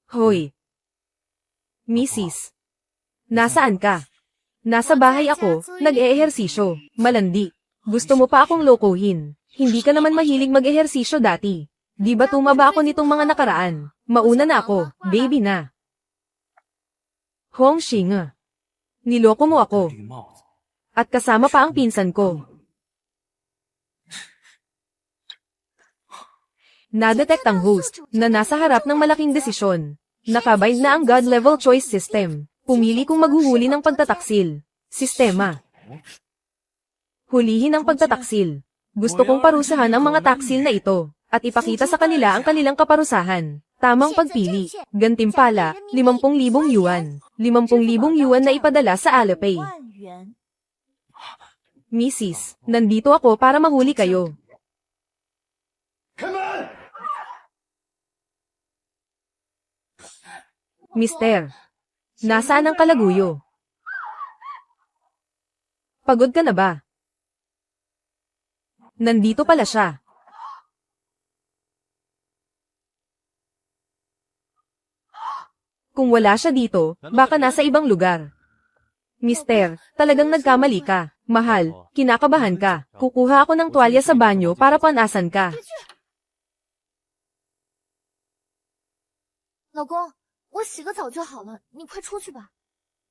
Hoy, Mrs. Nasaan ka? Nasa bahay ako, nag-eehersisyo, malandi. Gusto mo pa akong lokohin. Hindi ka naman mahilig mag-ehersisyo dati. Di ba tumaba ako nitong mga nakaraan? Mauna na ako, baby na. Hong Xing. Niloko mo ako. At kasama pa ang pinsan ko. Na-detect ang host na nasa harap ng malaking desisyon. Nakabind na ang God-level choice system. Pumili kung maghuhuli ng pagtataksil. Sistema. Hulihin ang pagtataksil. Gusto kong parusahan ang mga taksil na ito, at ipakita sa kanila ang kanilang kaparusahan. Tamang pagpili. Gantimpala, 50,000 yuan. 50,000 yuan na ipadala sa Alipay. Mrs., nandito ako para mahuli kayo. Mister, nasaan ang kalaguyo? Pagod ka na ba? Nandito pala siya. Kung wala siya dito, baka nasa ibang lugar. Mister, talagang nagkamali ka. Mahal, kinakabahan ka. Kukuha ako ng tuwalya sa banyo para panasan ka. 老公，我洗个澡就好了，你快出去吧。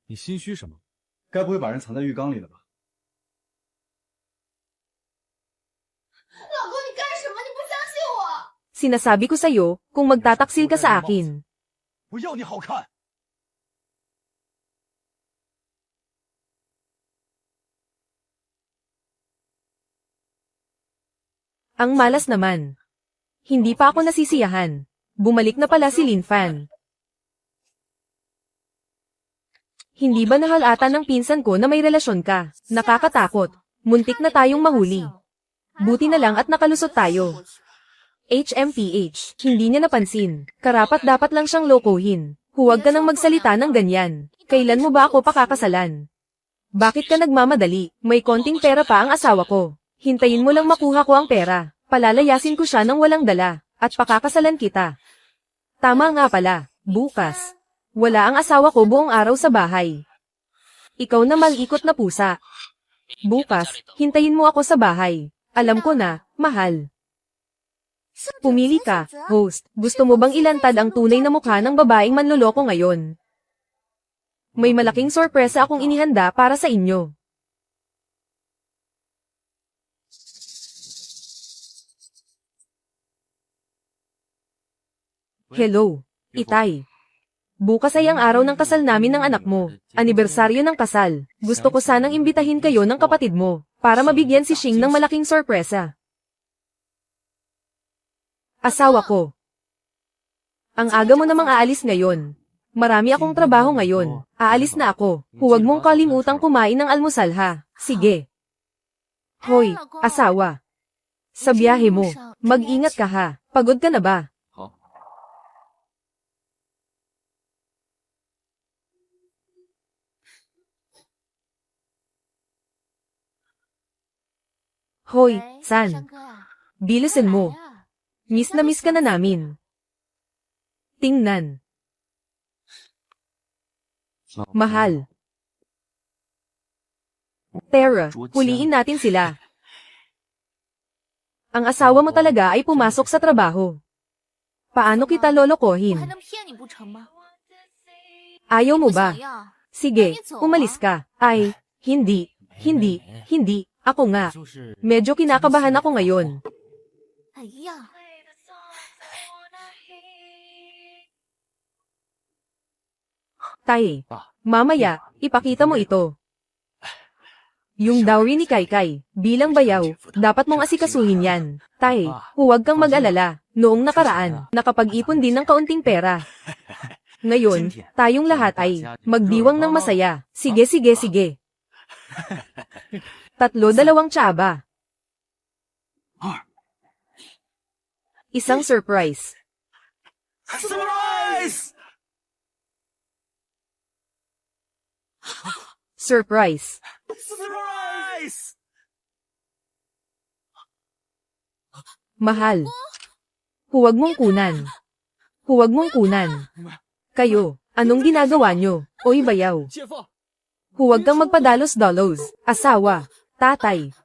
你心虚什么？该不会把人藏在浴缸里了吧？ 老公，你干什么？你不相信我？ Sinasabi ko sa'yo, kung magtataksil ka sa akin. 我要你好看。 Ang malas naman. Hindi pa ako nasisiyahan. Bumalik na pala si Lin Fan. Hindi ba nahalata ng pinsan ko na may relasyon ka? Nakakatakot. Muntik na tayong mahuli. Buti na lang at nakalusot tayo. HMPH, hindi niya napansin. Karapat dapat lang siyang lokohin. Huwag ka nang magsalita ng ganyan. Kailan mo ba ako pakakasalan? Bakit ka nagmamadali? May konting pera pa ang asawa ko. Hintayin mo lang makuha ko ang pera. Palalayasin ko siya ng walang dala, at pakakasalan kita. Tama nga pala, bukas. Wala ang asawa ko buong araw sa bahay. Ikaw na malikot na pusa. Bukas, hintayin mo ako sa bahay. Alam ko na, mahal. Pumili ka, host. Gusto mo bang ilantad ang tunay na mukha ng babaeng manloloko ngayon? May malaking sorpresa akong inihanda para sa inyo. Hello, Itay. Bukas ay ang araw ng kasal namin ng anak mo. Anibersaryo ng kasal. Gusto ko sanang imbitahin kayo ng kapatid mo, para mabigyan si Xing ng malaking sorpresa. Asawa ko. Ang aga mo namang aalis ngayon. Marami akong trabaho ngayon. Aalis na ako. Huwag mong kalimutang kumain ng almusal ha. Sige. Hoy, asawa. Sa biyahe mo, mag-ingat ka ha. Pagod ka na ba? Hoy, San. Bilisan mo. Miss na miss ka na namin. Tingnan. Mahal. Tara, huliin natin sila. Ang asawa mo talaga ay pumasok sa trabaho. Paano kita lolokohin? 还能骗你不成吗？ Ayaw mo 不 ba? 想要。 Sige, umalis ka. Ay, hindi. Ako nga. Medyo kinakabahan ako ngayon. 哎呀， Tay, mamaya, ipakita mo ito. Yung dowry ni Kaikai, bilang bayaw, dapat mong asikasuhin yan. Tay, huwag kang mag-alala. Noong nakaraan, nakapag-ipon din ng kaunting pera. Ngayon, tayong lahat ay magdiwang ng masaya. Sige. 3 tsaba. Isang surprise. Surprise! Surprise. Surprise! Mahal. Huwag mong kunan. Kayo, anong ginagawa nyo? Oy bayaw. 姐夫， Huwag kang magpadalos-dalos. Asawa, tatay.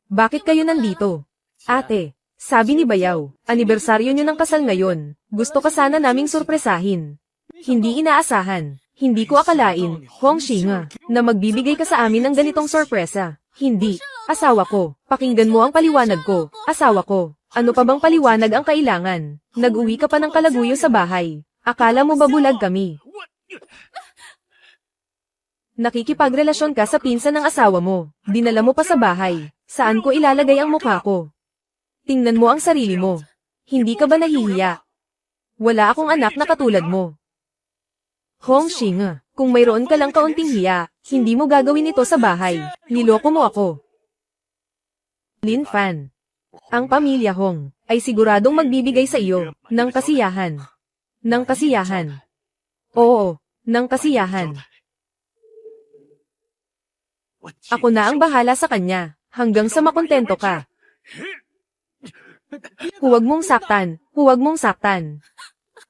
Bakit kayo nandito? Ate, sabi ni Bayaw, anibersaryo nyo ng kasal ngayon. Gusto ka sana naming surpresahin. Hindi inaasahan. Hindi ko akalain, Hong Xinga, na magbibigay ka sa amin ng ganitong sorpresa. Hindi. Asawa ko, pakinggan mo ang paliwanag ko. Asawa ko, ano pa bang paliwanag ang kailangan? Nag-uwi ka pa ng kalaguyo sa bahay. Akala mo ba bulag kami? 我 Nakikipagrelasyon ka sa pinsan ng asawa mo. Dinala mo pa sa bahay. Saan ko ilalagay ang mukha ko? Tingnan mo ang sarili mo. Hindi ka ba nahihiya? Wala akong anak na katulad mo. Hong Xinga, kung mayroon ka lang kaunting hiya, hindi mo gagawin ito sa bahay. Niloko mo ako. Lin Fan. Ang pamilya Hong ay siguradong magbibigay sa iyo ng kasiyahan. Ng kasiyahan. Oo, ng kasiyahan. 我 Ako na ang bahala sa kanya, hanggang sa makontento ka. Huwag mong saktan, huwag mong saktan.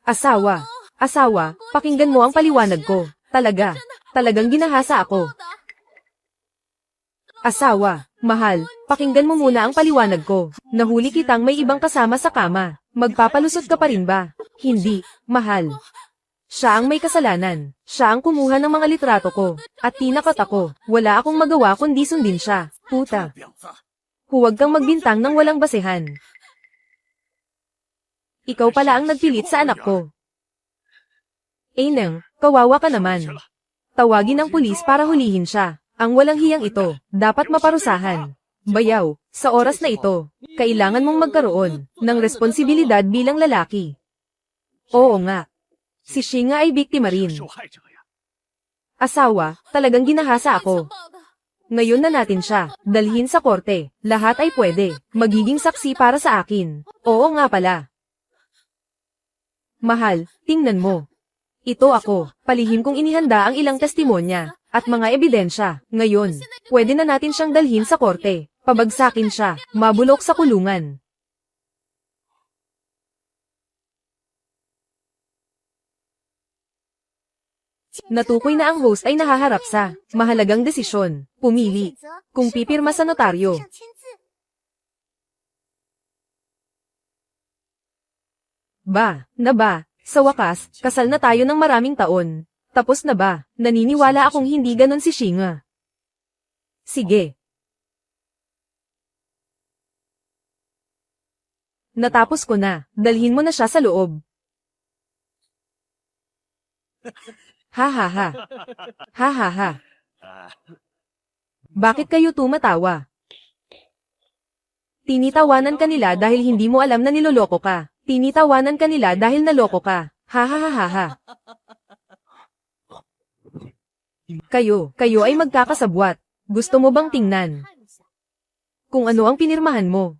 Asawa, asawa, pakinggan mo ang paliwanag ko. Talagang ginahasa ako. Asawa, mahal, pakinggan mo muna ang paliwanag ko. Nahuli kitang may ibang kasama sa kama. Magpapalusot ka pa rin ba? Hindi, mahal. Siya ang may kasalanan. Siya ang kumuha ng mga litrato ko. At tinakot ako. Wala akong magawa kundi sundin siya. Puta. 婊子， Huwag kang magbintang ng walang basehan. Ikaw pala ang nagpilit sa anak ko. Neng, kawawa ka naman. Tawagin ang pulis para hulihin siya. Ang walang hiyang ito, dapat maparusahan. Bayaw, sa oras na ito, kailangan mong magkaroon ng responsibilidad bilang lalaki. Oo nga. Si Xinga ay biktima rin. 受害者呀！ Asawa, talagang ginahasa 强 ako. 暴的。 Ngayon na natin siya, dalhin sa korte. Lahat ay pwede. Magiging saksi para sa akin. Oo nga pala. Mahal, tingnan mo. Ito ako, palihim kong inihanda ang ilang testimonya, at mga ebidensya. Ngayon, pwede na natin siyang dalhin sa korte. Pabagsakin siya, mabulok sa kulungan. Natukoy na ang host ay nahaharap sa mahalagang desisyon. Pumili kung pipirma sa notaryo. 上签字。 Ba, na ba, sa wakas, kasal na tayo ng maraming taon. Tapos na ba, naniniwala akong hindi ganon si Xinga. Sige. Natapos ko na, dalhin mo na siya sa loob. Ha ha ha. Ha ha ha. Bakit kayo tumatawa? Tinitawanan ka nila dahil hindi mo alam na niloloko ka. Tinitawanan ka nila dahil naloko ka. Ha ha ha ha ha. Kayo ay magkakasabwat. Gusto mo bang tingnan 看一下， kung ano ang pinirmahan mo?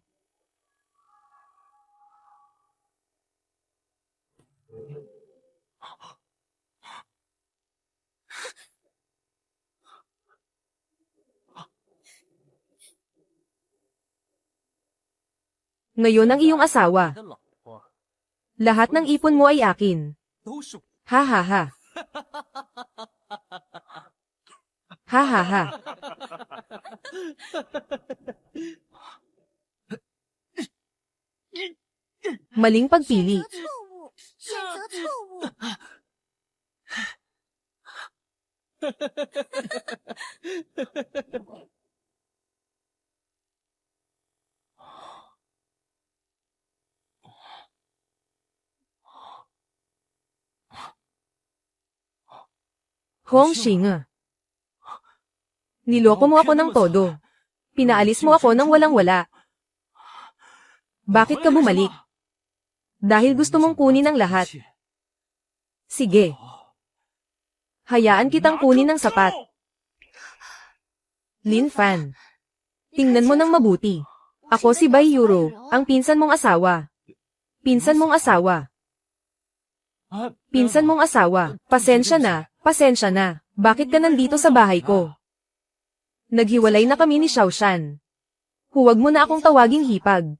Ngayon ang iyong asawa. 的老婆 Lahat ng ipon mo ay akin. 都是我 Ha ha ha. Ha ha ha. Maling pagpili. 错误，选择错误。 Hong Xinga. Niloko mo ako ng todo. Pinaalis mo ako ng walang-wala. Bakit ka bumalik? Dahil gusto mong kunin ang lahat. Sige. Hayaan kitang kunin ng sapat. Lin Fan. Tingnan mo ng mabuti. Ako si Bai Yuro, ang pinsan mong asawa. Pinsan mong asawa. Pinsan mong asawa. Pasensya na, pasensya na. Bakit ka nandito sa bahay ko? Naghiwalay na kami ni Xiaoshan. Huwag mo na akong tawaging hipag.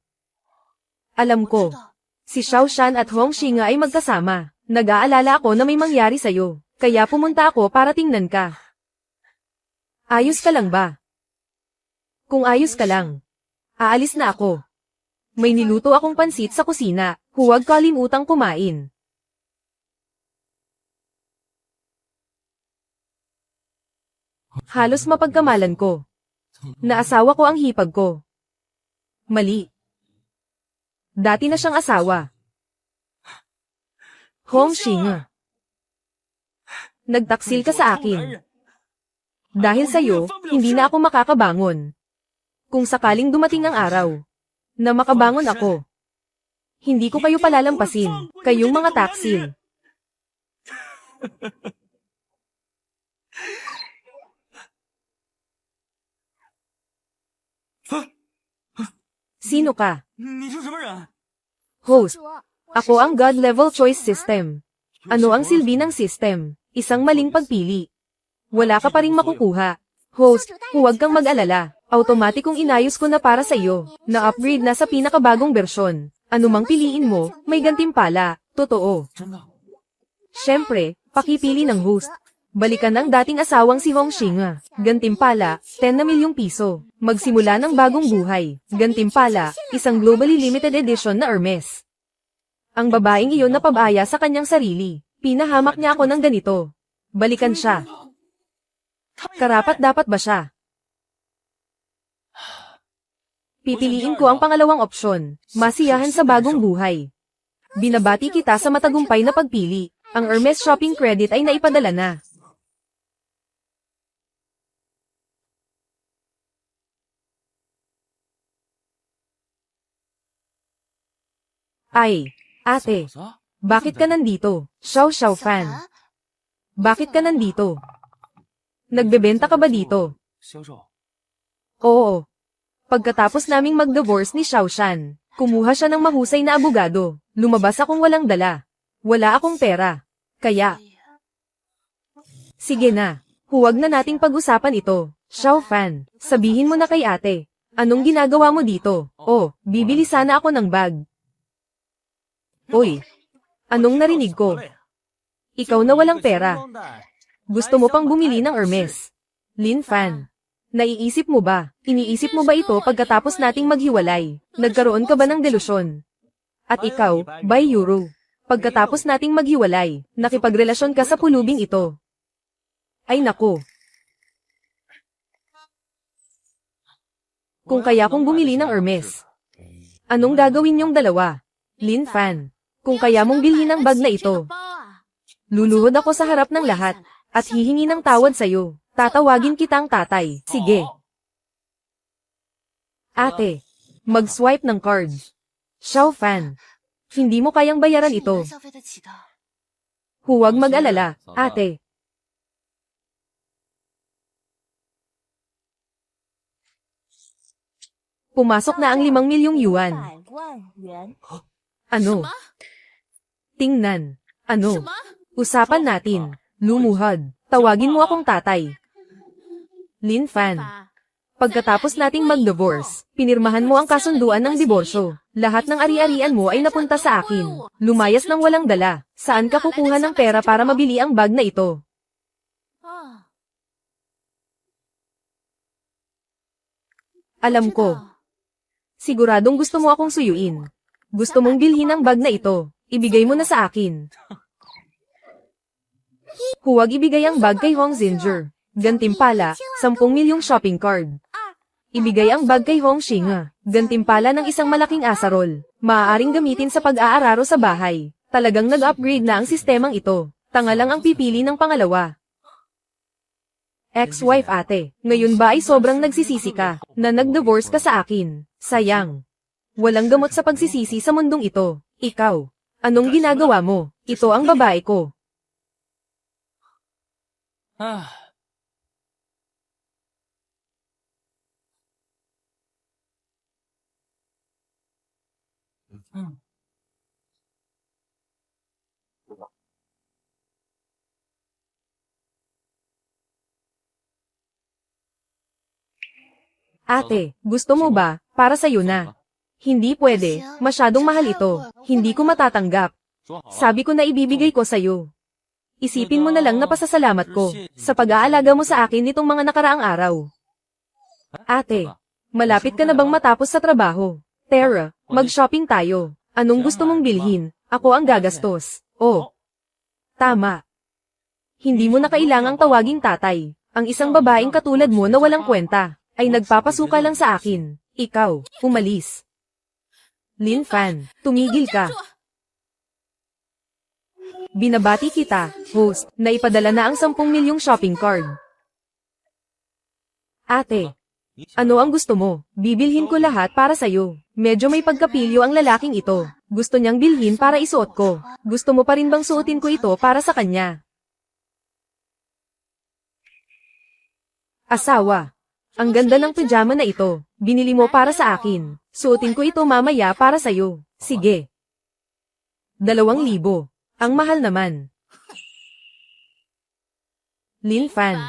Alam ko, si Xiaoshan at Hong Xinga ay magkasama. Nag-aalala ako na may mangyari sa'yo, kaya pumunta ako para tingnan ka. Ayos ka lang ba? Kung ayos ka lang, aalis na ako. May niluto akong pansit sa kusina, huwag kalimutang kumain. Halos mapagkamalan ko. Naasawa ko ang hipag ko. Mali. Dati na siyang asawa. Hong Xing. Nagtaksil ka sa akin. Dahil sa'yo, hindi na ako makakabangon. Kung sakaling dumating ang araw na makabangon ako, hindi ko kayo palalampasin, kayong mga taksil. Sino ka? 你是什么人？ Host. Ako ang God Level Choice System. Ano ang silbi ng system? Isang maling pagpili. Wala ka pa ring makukuha. Host, huwag kang mag-alala. Automatikong inayos ko na para sa iyo. Na-upgrade na sa pinakabagong bersyon. Ano mang piliin mo, may gantimpala. Totoo. 真的？ Siyempre, pakipili ng host. Balikan ang dating asawang si Hong Xing. Gantimpala, 10 na milyong piso. Magsimula ng bagong buhay. Gantimpala, isang globally limited edition na Hermes. Ang babaeng iyon napabaya sa kanyang sarili. Pinahamak niya ako ng ganito. Balikan siya. Karapat dapat ba siya? Pipiliin ko ang pangalawang opsyon. Masiyahan sa bagong buhay. Binabati kita sa matagumpay na pagpili. Ang Hermes shopping credit ay naipadala na. Ay, ate, 嫂子， bakit ka nandito? Xiao Xiao fan. Bakit ka nandito? Nagbebenta ka ba dito? 销售。 Oo. Pagkatapos naming mag-divorce ni Xiao Shan, kumuha siya ng mahusay na abogado. Lumabas akong walang dala. Wala akong pera. Kaya, sige na, huwag na nating pag-usapan ito. Xiao fan, sabihin mo na kay ate. Anong ginagawa mo dito? Oh, bibili sana ako ng bag. Uy, anong narinig ko? Ikaw na walang pera. Gusto mo pang bumili ng Hermes? Lin Fan, naiisip mo ba? Iniisip mo ba ito pagkatapos nating maghiwalay? Nagkaroon ka ba ng delusyon? At ikaw, by Euro, pagkatapos nating maghiwalay, nakipagrelasyon ka sa pulubing ito. Ay nako. Kung kaya kong bumili ng Hermes, anong gagawin niyong dalawa? Lin Fan, kung kaya mong bilhin ang bag na ito, luluhod ako sa harap ng lahat, at hihingi ng tawad sa'yo. Tatawagin kitang tatay. Sige. Ate, mag-swipe ng card. Xiao Fan, hindi mo kayang bayaran ito. 消费得起的。 Huwag mag-alala, ate. Pumasok na ang 5 milyong yuan. 100万元。 Ano? Tingnan. Ano? Usapan natin. Lumuhod. Tawagin mo akong tatay. Lin Fan. Pagkatapos nating mag-divorce, pinirmahan mo ang kasunduan ng diborsyo. Lahat ng ari-arian mo ay napunta sa akin. Lumayas ng walang dala. Saan ka kukuha ng pera para mabili ang bag na ito? 啊， Alam ko. Siguradong gusto mo akong suyuin. Gusto mong bilhin ang bag na ito. Ibigay mo na sa akin. Huwag ibigay ang bag kay Hong Zinger. Gantimpala, 10 milyong shopping card. Ibigay ang bag kay Hong Xing. Gantimpala ng isang malaking asarol. Maaaring gamitin sa pag-aararo sa bahay. Talagang nag-upgrade na ang sistemang ito. Tanga lang ang pipili ng pangalawa. Ex-wife ate, ngayon ba ay sobrang nagsisisi ka na nag-divorce ka sa akin? Sayang. Walang gamot sa pagsisisi sa mundong ito. Ikaw, anong ginagawa mo? Ito ang babae ko. 唉， Ate, gusto mo ba? Para sa'yo na. Hindi pwede, masyadong mahal ito. Hindi ko matatanggap. Sabi ko na ibibigay ko sa'yo. Isipin mo na lang na pasasalamat ko sa pag-aalaga mo sa akin nitong mga nakaraang araw. Ate, malapit ka na bang matapos sa trabaho? Tara, mag-shopping tayo. Anong gusto mong bilhin? Ako ang gagastos. Oh, tama. Hindi mo na kailangang tawaging tatay. Ang isang babaeng katulad mo na walang kwenta, ay nagpapasuka lang sa akin. Ikaw, umalis. Lin Fan, tumigil ka. Binabati kita, host, na ipadala na ang 10 milyong shopping card. Ate, ano ang gusto mo? Bibilhin ko lahat para sa'yo. Medyo may pagkapilyo ang lalaking ito. Gusto niyang bilhin para isuot ko. Gusto mo pa rin bang suotin ko ito para sa kanya? Asawa, ang ganda ng pajama na ito. Binili mo para sa akin. Suotin ko ito mamaya para sa'yo. Sige. 2,000. Ang mahal naman. Lin Fan.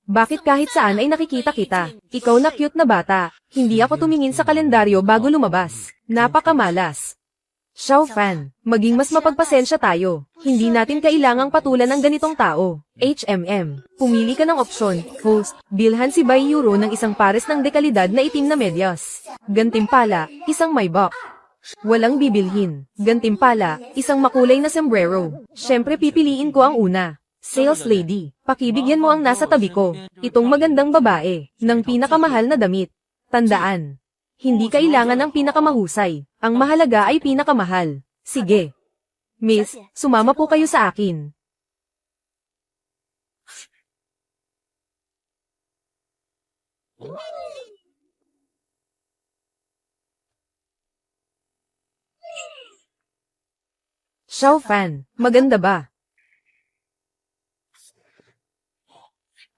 Bakit kahit saan ay nakikita kita? Ikaw na cute na bata. Hindi ako tumingin sa kalendaryo bago lumabas. Napakamalas. Xiao Fan, maging mas mapagpasensya tayo. Hindi natin kailangang patulan ng ganitong tao. HMM, pumili ka ng opsyon. Host, bilhan si Bai Euro ng isang pares ng dekalidad na itim na medyas. Gantimpala, isang Maybach. Walang bibilhin. Gantimpala, isang makulay na sombrero. Syempre pipiliin ko ang una. Sales lady, pakibigyan mo ang nasa tabi ko. Itong magandang babae, ng pinakamahal na damit. Tandaan, hindi kailangan ang pinakamahusay. Ang mahalaga ay pinakamahal. Sige. Miss, sumama po kayo sa akin. Xiao Fan, maganda ba?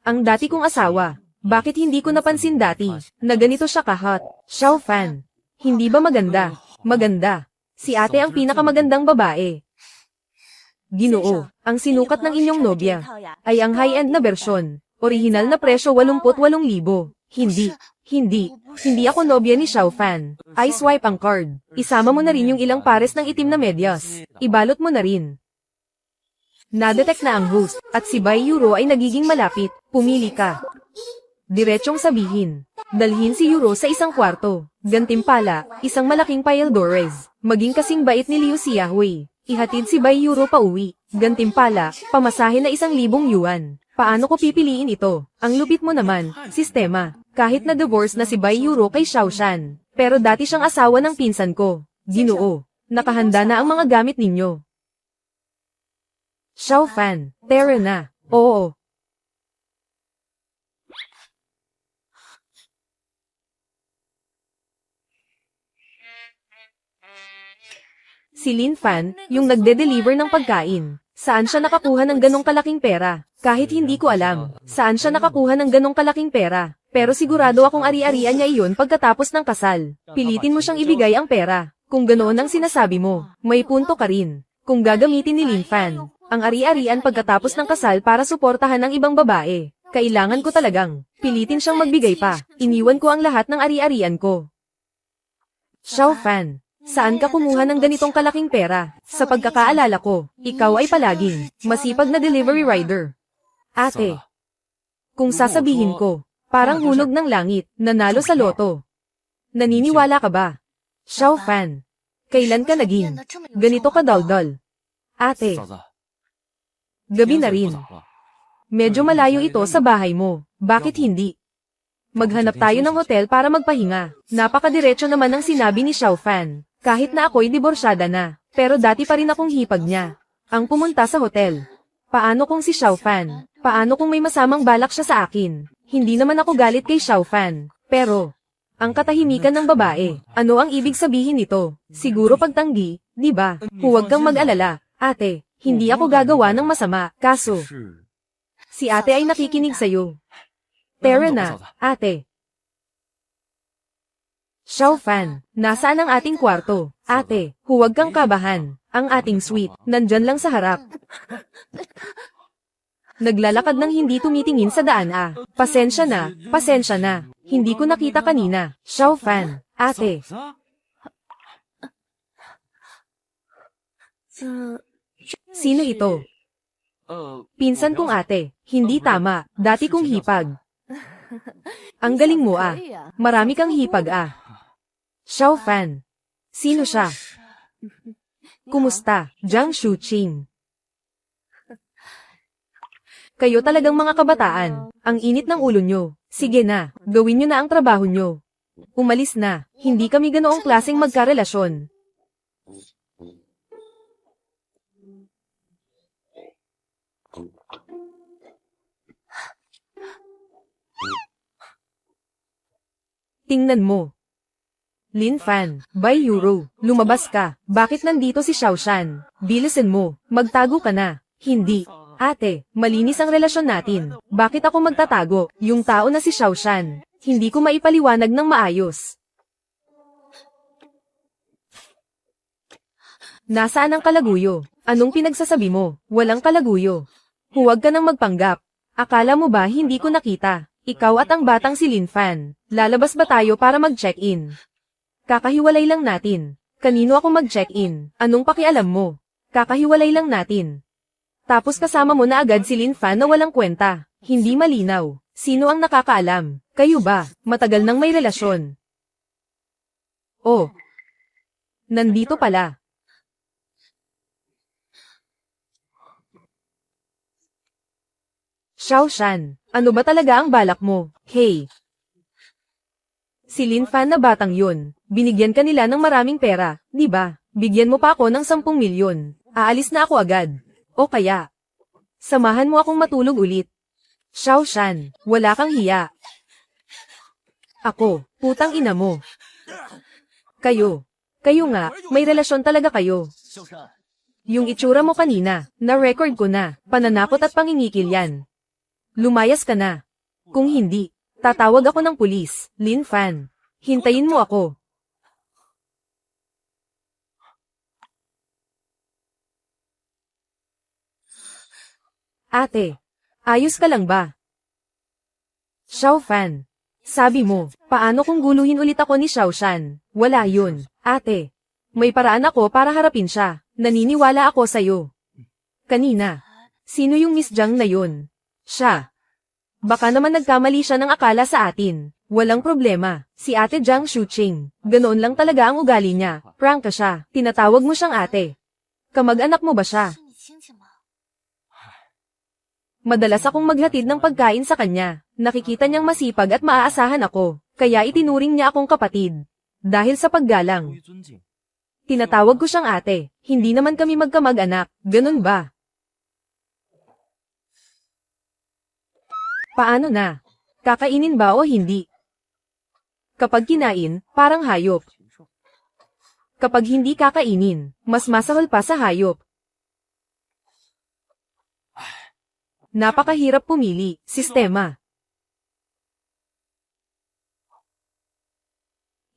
Ang dati kong asawa, bakit hindi ko napansin dati, na ganito siya ka-hot? Xiao Fan, hindi ba maganda? Maganda. Si ate ang pinakamagandang babae. Ginoo, ang sinukat ng inyong nobya, ay ang high-end na bersyon. Orihinal na presyo 88,000. Hindi ako nobya ni Xiao Fan. I swipe ang card. Isama mo na rin yung ilang pares ng itim na medyas. Ibalot mo na rin. Nadetect na ang host, at si Bai Euro ay nagiging malapit. Pumili ka. Diretsyong sabihin. Dalhin si Euro sa isang kwarto. Gantimpala, isang malaking Paildores. Maging kasing bait ni Liu Xiaohui. Ihatid si Bai Euro pa uwi. Gantimpala, pamasahe na 1,000 yuan. Paano ko pipiliin ito? Ang lupit mo naman, sistema. Kahit na divorce na si Bai Euro kay Xiao Shan. Pero dati siyang asawa ng pinsan ko. Ginoo, nakahanda na ang mga gamit ninyo. Xiao Fan, tara na. Oo. Si Lin Fan, yung nagde-deliver ng pagkain. Saan siya nakakuha ng ganong kalaking pera? Kahit hindi ko alam, saan siya nakakuha ng ganong kalaking pera. Pero sigurado akong ari-arian niya iyon pagkatapos ng kasal. Pilitin mo siyang ibigay ang pera. Kung ganoon ang sinasabi mo, may punto ka rin. Kung gagamitin ni Lin Fan, ang ari-arian pagkatapos ng kasal para suportahan ang ibang babae, kailangan ko talagang pilitin siyang magbigay pa. Iniwan ko ang lahat ng ari-arian ko. Xiao Fan, saan ka kumuha ng ganitong kalaking pera? Sa pagkakaalala ko, ikaw ay palaging masipag na delivery rider. Ate, kung sasabihin ko, parang hulog ng langit, nanalo sa loto. Naniniwala ka ba? Xiao Fan, kailan ka naging ganito ka daldal? Ate, gabi na rin. Medyo malayo ito sa bahay mo. Bakit hindi? Maghanap tayo ng hotel para magpahinga. Napakadiretso naman ang sinabi ni Xiao Fan. Kahit na ako'y diborsyada na, pero dati pa rin akong hipag niya. Ang pumunta sa hotel. Paano kung si Xiao Fan? Paano kung may masamang balak siya sa akin? Hindi naman ako galit kay Xiao Fan. Pero, ang katahimikan ng babae, ano ang ibig sabihin nito? Siguro pagtanggi, di ba? Huwag kang mag-alala, ate. Hindi ako gagawa ng masama, kaso si ate ay nakikinig sa'yo. Tara na, ate. Xiao Fan, nasaan ang ating kwarto? Ate, huwag kang kabahan. Ang ating suite, nandyan lang sa harap. Naglalakad ng hindi tumitingin sa daan Pasensya na, pasensya na. Hindi ko nakita kanina. Xiao Fan, ate. Sino ito? 呃， Pinsan kong ate. Hindi tama. Dati kong hipag. Ang galing mo ah. Marami kang hipag ah. Xiao Fan. Sino siya? Kumusta, Jiang Shuqing? Kayo talagang mga kabataan. Ang init ng ulo nyo. Sige na, gawin nyo na ang trabaho nyo. Umalis na. Hindi kami ganoong klaseng magkarelasyon. Tingnan mo. Lin Fan, by Euro, lumabas ka. Bakit nandito si Xiaoshan? Bilisan mo, magtago ka na. Hindi. Ate, malinis ang relasyon natin. Bakit ako magtatago? Yung tao na si Xiaoshan. Hindi ko maipaliwanag ng maayos. Nasaan ang kalaguyo? Anong pinagsasabi mo? Walang kalaguyo. Huwag ka nang magpanggap. Akala mo ba hindi ko nakita? Ikaw at ang batang si Lin Fan. Lalabas ba tayo para mag-check-in? Kakahiwalay lang natin. Kanino ako mag-check-in? Anong pakialam mo? Kakahiwalay lang natin. Tapos kasama mo na agad si Lin Fan na walang kwenta. Hindi malinaw. Sino ang nakakaalam? Kayo ba? Matagal nang may relasyon. Oh. Nandito pala. Xiaoshan, ano ba talaga ang balak mo? Hey! Si Lin Fan na batang yun, binigyan ka nila ng maraming pera, di ba? Bigyan mo pa ako ng 10 milyon. Aalis na ako agad. O kaya, samahan mo akong matulog ulit. Xiaoshan, wala kang hiya. Ako, putang ina mo. Kayo nga, may relasyon talaga kayo. 萧山， Yung itsura mo kanina, na-record ko na, pananakot at pangingikil yan. Lumayas ka na. Kung hindi, tatawag ako ng pulis. Lin Fan, hintayin mo ako. Ate, ayos ka lang ba? Xiao Fan, sabi mo, paano kung guluhin ulit ako ni Xiaoshan? Wala yun, ate. May paraan ako para harapin siya. Naniniwala ako sa'yo. Kanina, sino yung Miss Jiang na yun? Siya. Baka naman nagkamali siya ng akala sa atin. Walang problema. Si Ate Jiang Shuqing. Ganoon lang talaga ang ugali niya. Prank ka siya. Tinatawag mo siyang ate. Kamag-anak mo ba siya? 是你亲戚吗？ Madalas akong maghatid ng pagkain sa kanya. Nakikita niyang masipag at maaasahan ako. Kaya itinuring niya akong kapatid. Dahil sa 出 paggalang. 于尊敬， Tinatawag ko siyang ate. Hindi naman kami magkamag-anak. Ganun ba? Paano na? Kakainin ba o hindi? Kapag kinain, parang hayop. 禽兽， Kapag hindi kakainin, mas masahol pa sa hayop. Napakahirap pumili, sistema.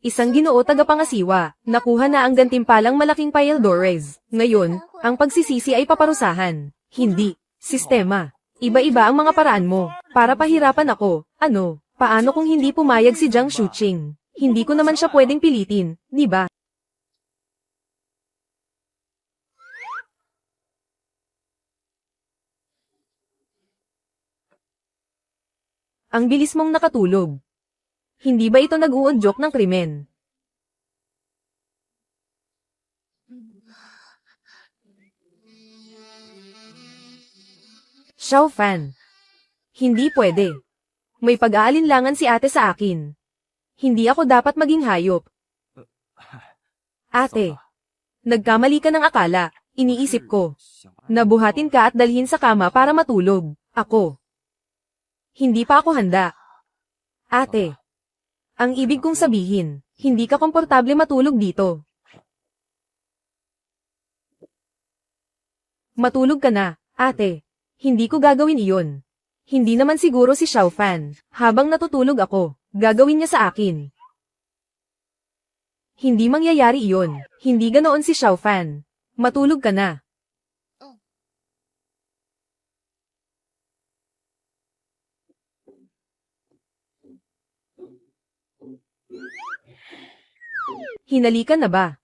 Isang ginoo tagapangasiwa, nakuha na ang gantimpalang malaking Payaldores. Ngayon, ang pagsisisi ay paparusahan. Hindi, sistema. Iba-iba ang mga paraan mo, para pahirapan ako. Ano, paano kung hindi pumayag si Jiang Shuqing? Hindi ko naman siya pwedeng pilitin, di ba? Ang bilis mong nakatulog. Hindi ba ito nag-uudyok ng krimen? Xiao Fan. Hindi pwede. May pag-aalinlangan si ate sa akin. Hindi ako dapat maging hayop. Ate, nagkamali ka ng akala. Iniisip ko. 想把 Nabuhatin ka at dalhin sa kama para matulog. Ako. Hindi pa ako handa. Ate. Ang ibig kong sabihin, hindi ka komportable matulog dito. Matulog ka na, ate. Hindi ko gagawin iyon. Hindi naman siguro si Xiao Fan. Habang natutulog ako, gagawin niya sa akin. Hindi mangyayari iyon. Hindi ganoon si Xiao Fan. Matulog ka na. Hinalikan na ba?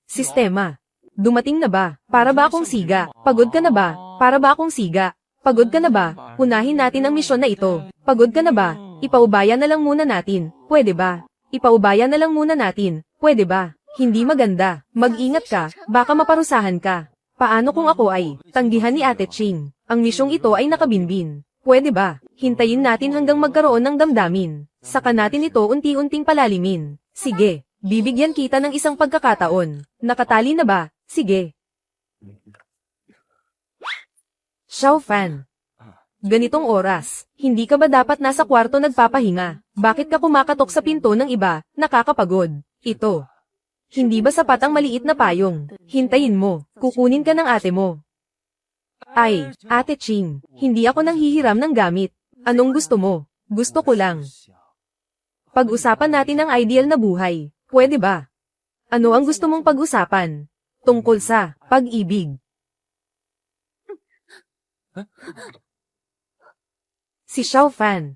Sistema. Dumating na ba? Para ba akong siga? Pagod ka na ba? Para ba akong siga? Pagod ka na ba? Unahin natin ang misyon na ito. Pagod ka na ba? Ipaubaya na lang muna natin. Pwede ba? Ipaubaya na lang muna natin. Pwede ba? Hindi maganda. Mag-ingat ka. Baka maparusahan ka. Paano kung ako ay tanggihan ni Ate Ching? Ang misyong ito ay nakabinbin. Pwede ba? Hintayin natin hanggang magkaroon ng damdamin. Saka natin ito unti-unting palalimin. Sige. Bibigyan kita ng isang pagkakataon. Nakatali na ba? Sige. Xiao Fan. Ganitong oras, hindi ka ba dapat nasa kwarto nagpapahinga? Bakit ka kumakatok sa pinto ng iba? Nakakapagod. Ito. Hindi ba sapat ang maliit na payong? Hintayin mo. Kukunin ka ng ate mo. Ay, Ate Ching, hindi ako nanghihiram ng gamit. Anong gusto mo? Gusto ko lang. Pag-usapan natin ang ideal na buhay. Pwede ba? Ano ang gusto mong pag-usapan? Tungkol sa pag-ibig. Si Xiao Fan.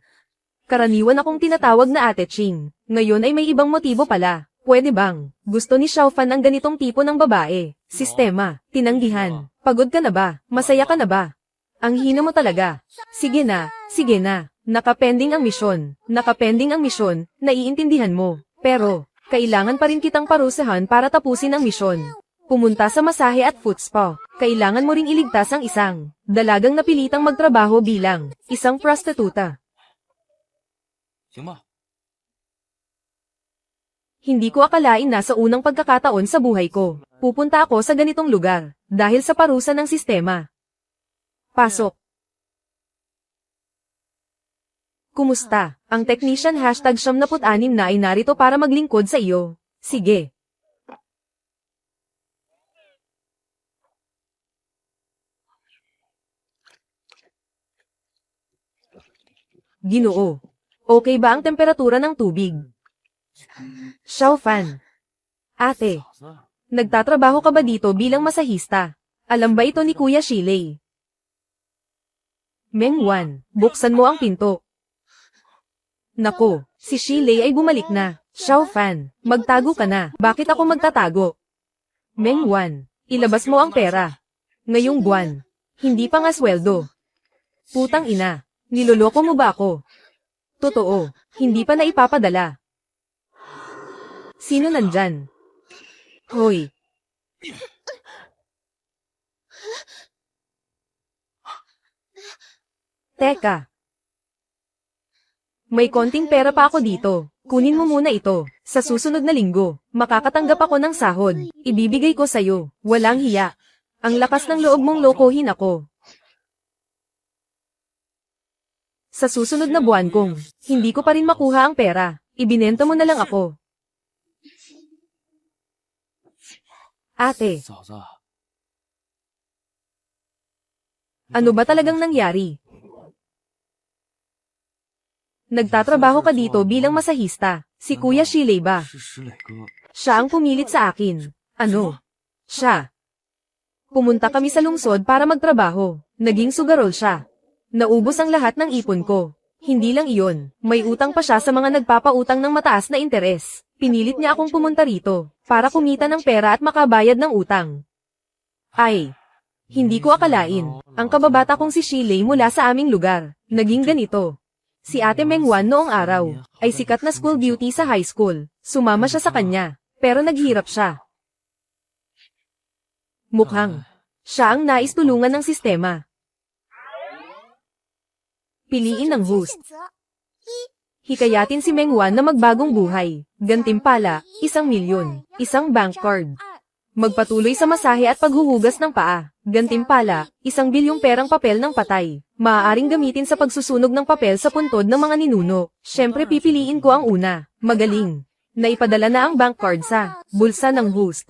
Karaniwan akong tinatawag na Ate Ching. Ngayon ay may ibang motibo pala. Pwede bang? Gusto ni Xiao Fan ang ganitong tipo ng babae. Sistema. Tinanggihan. Pagod ka na ba? Masaya ka na ba? Ang hina mo talaga. Sige na. Sige na. Nakapending ang misyon. Nakapending ang misyon. Naiintindihan mo. Pero, kailangan pa rin kitang parusahan para tapusin ang misyon. Pumunta sa masahe at foot spa. Kailangan mo ring iligtas ang isang dalagang napilitang magtrabaho bilang isang prostituta. 行吧。 Hindi ko akalain na sa unang pagkakataon sa buhay ko, pupunta ako sa ganitong lugar, dahil sa parusa ng sistema. Pasok. Kumusta? Ang technician #76 na ay narito para maglingkod sa iyo. Sige. Ginoo. Okay ba ang temperatura ng tubig? Xiao Fan. Ate, 嫂子， nagtatrabaho ka ba dito bilang masahista? Alam ba ito ni Kuya Shilei? Meng Wan, buksan mo ang pinto. Nako, si Shilei ay bumalik na. Xiao Fan, magtago ka na. Bakit ako magtatago? Meng Wan, ilabas mo ang pera. Ngayong buwan, hindi pa nga sweldo. Putang ina, niloloko mo ba ako? Totoo, hindi pa naipapadala. Sino nandyan? Hoy. Teka. May konting pera pa ako dito. Kunin mo muna ito. Sa susunod na linggo, makakatanggap ako ng sahod. Ibibigay ko sa'yo. Walang hiya. Ang lakas ng loob mong lokohin ako. Sa susunod na buwan kong, hindi ko pa rin makuha ang pera. Ibinenta mo na lang ako. Ate, 嫂子， ano ba talagang nangyari? Nagtatrabaho ka dito bilang masahista. Si Kuya Shilei ba? 是石磊哥。 Siya ang pumilit sa akin. Ano? Siya. Pumunta kami sa lungsod para magtrabaho. Naging sugarol siya. Naubos ang lahat ng ipon ko. Hindi lang iyon, may utang pa siya sa mga nagpapautang ng mataas na interes. Pinilit niya akong pumunta rito, para kumita ng pera at makabayad ng utang. Ay, hindi ko akalain, ang kababata kong si Shilei mula sa aming lugar, naging ganito. Si Ate Meng Wan noong araw, ay sikat na school beauty sa high school. Sumama siya sa kanya, pero naghirap siya. Mukhang, siya ang nais tulungan ng sistema. Piliin ng host. Hikayatin si Meng Wan na magbagong buhay. Gantimpala, 1,000,000, isang bank card. Magpatuloy sa masahe at paghuhugas ng paa. Gantimpala, 1,000,000,000 perang papel ng patay. Maaaring gamitin sa pagsusunog ng papel sa puntod ng mga ninuno. Siyempre pipiliin ko ang una. Magaling. Naipadala na ang bank card sa bulsa ng host.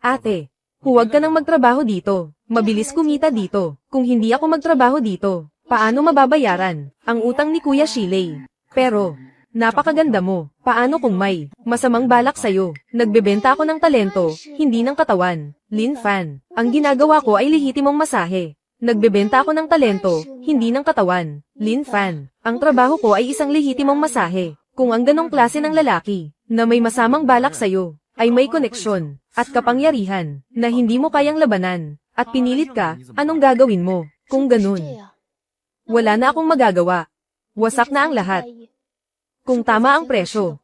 Ate, huwag ka nang magtrabaho dito. Mabilis kumita dito. Kung hindi ako magtrabaho dito, paano mababayaran ang utang ni Kuya Shilei? Pero, napakaganda mo. Paano kung may masamang balak sa'yo? Nagbebenta ako ng talento, hindi ng katawan. Lin Fan, ang ginagawa ko ay lehitimong masahe. Nagbebenta ako ng talento, hindi ng katawan. Lin Fan, ang trabaho ko ay isang lehitimong masahe. Kung ang ganong klase ng lalaki, na may masamang balak sa'yo, ay may koneksyon at kapangyarihan na hindi mo kayang labanan at pinilit ka, anong gagawin mo? Kung ganun, wala na akong magagawa. Wasak na ang lahat. Kung tama ang presyo,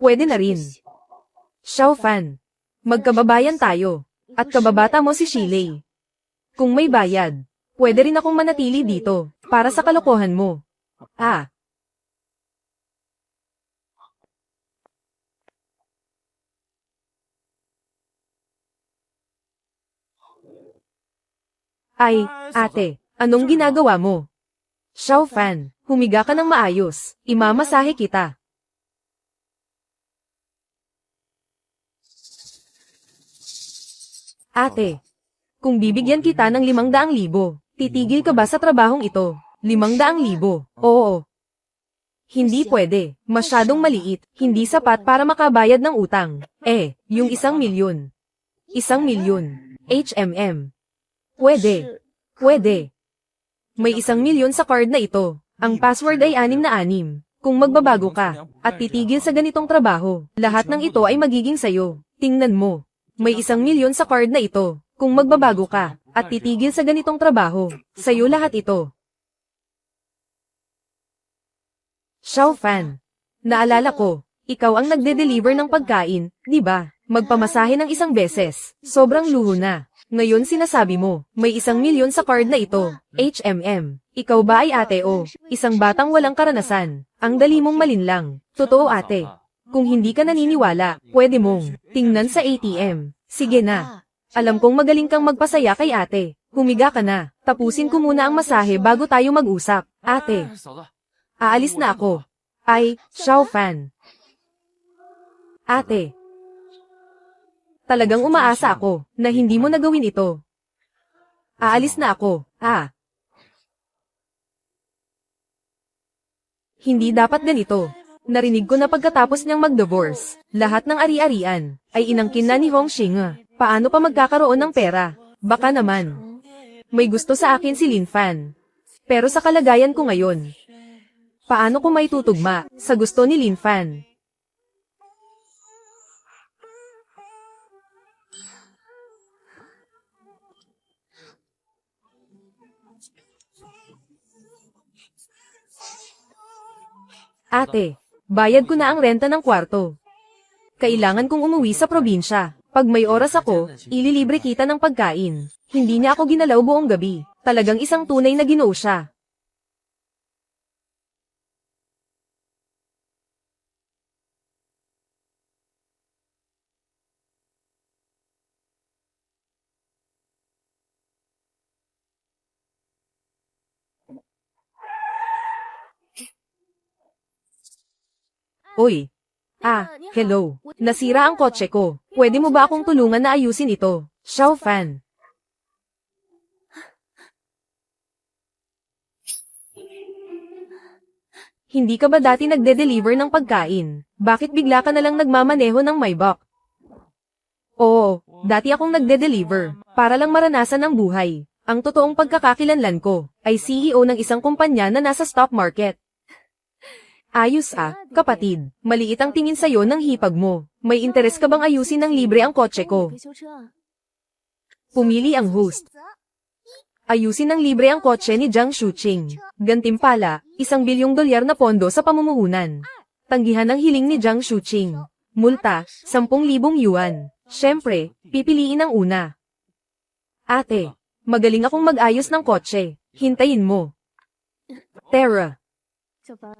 pwede na rin. Xiao Fan, magkababayan tayo. At kababata mo si Shilei. Kung may bayad, pwede rin akong manatili dito para sa kalokohan mo. Ah. Ay, ate, anong ginagawa mo? Xiao Fan, humiga ka ng maayos. Imamasahe kita. Ate, kung bibigyan kita ng 500,000, titigil ka ba sa trabahong ito? 500,000? Oo. Hindi pwede. Masyadong maliit. Hindi sapat para makabayad ng utang. Yung 1,000,000. 1,000,000. HMM. Pwede. Pwede. May 1,000,000 sa card na ito. Ang password ay 666. Kung magbabago ka, at titigil sa ganitong trabaho, lahat ng ito ay magiging sayo. Tingnan mo. May 1,000,000 sa card na ito. Kung magbabago ka, at titigil sa ganitong trabaho, sayo lahat ito. Xiao Fan, naalala ko, ikaw ang nagde-deliver ng pagkain, di ba? Magpamasahe ng 1 beses. Sobrang luho na. Ngayon sinasabi mo, may 1,000,000 sa card na ito. HMM. Ikaw ba ay ate o isang batang walang karanasan? Ang dali mong malinlang. Totoo ate. Kung hindi ka naniniwala, pwede mong tingnan sa ATM. Sige na. Alam kong magaling kang magpasaya kay ate. Humiga ka na. Tapusin ko muna ang masahe bago tayo mag-usap. Ate, aalis na ako. Ay, Xiao Fan. Ate. Talagang umaasa ako na hindi mo nagawin ito. Aalis na ako. Hindi dapat ganito. Narinig ko na pagkatapos niyang mag-divorce, lahat ng ari-arian ay inangkin na ni Hong Xing. Paano pa magkakaroon ng pera? Baka naman. May gusto sa akin si Lin Fan. Pero sa kalagayan ko ngayon, paano ko maitutugma sa gusto ni Lin Fan? Ate, bayad ko na ang renta ng kwarto. Kailangan kong umuwi sa probinsya. Pag may oras ako, ililibre kita ng pagkain. Hindi niya ako ginalaw buong gabi. Talagang isang tunay na ginoo siya. Uy. Hello. Nasira ang kotse ko. Pwede mo ba akong tulungan na ayusin ito? Xiao Fan. Hindi ka ba dati nagde-deliver ng pagkain? Bakit bigla ka na lang nagmamaneho ng Maybach? Oo, dati akong nagde-deliver, para lang maranasan ang buhay. Ang totoong pagkakakilanlan ko, ay CEO ng isang kumpanya na nasa stock market. Ayos kapatid. Maliit ang tingin sa'yo ng hipag mo. May interes ka bang ayusin ng libre ang kotse ko? Pumili ang host. Ayusin ng libre ang kotse ni Jiang Shuqing. Gantimpala, $1 billion na pondo sa pamumuhunan. Tanggihan ang hiling ni Jiang Shuqing. Multa, 10,000 yuan. Siyempre, pipiliin ang una. Ate, magaling akong mag-ayos ng kotse. Hintayin mo. Terra.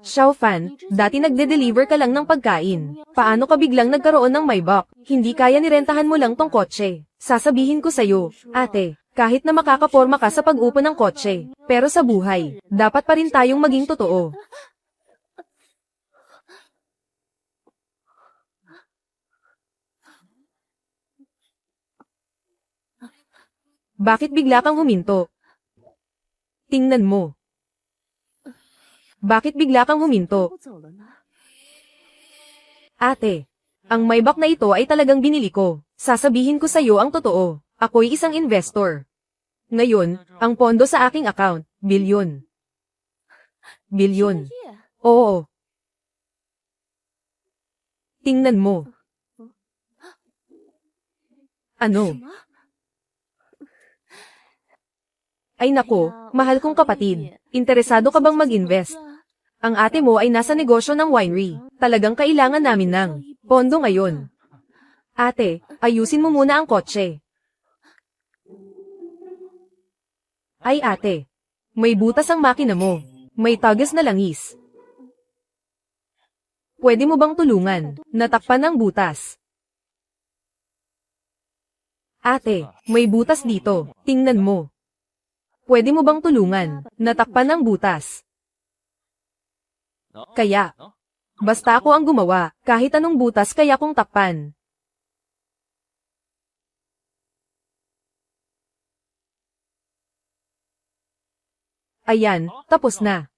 Xiao Fan, dati nagde-deliver ka lang ng pagkain. Paano ka biglang nagkaroon ng Maybach? Hindi kaya nirentahan mo lang tong kotse. Sasabihin ko sa'yo, ate, kahit na makakaporma ka sa pag-upo ng kotse, pero sa buhay, dapat pa rin tayong maging totoo. Bakit bigla kang huminto? Tingnan mo. Bakit bigla kang huminto? Ate, ang Maybach na ito ay talagang binili ko. Sasabihin ko sa'yo ang totoo. Ako'y isang investor. Ngayon, ang pondo sa aking account, bilyon. Bilyon. Oo. Tingnan mo. Ano? Ay nako, mahal kong kapatid. Interesado ka bang mag-invest? Ang ate mo ay nasa negosyo ng winery. Talagang kailangan namin ng pondo ngayon. Ate, ayusin mo muna ang kotse. Ay ate, may butas ang makina mo. May tagas na langis. Pwede mo bang tulungan? Natakpan ang butas. Ate, may butas dito. Tingnan mo. Pwede mo bang tulungan? Natakpan ang butas. Kaya, basta ako ang gumawa, kahit anong butas kaya kong takpan. Ayan, tapos na.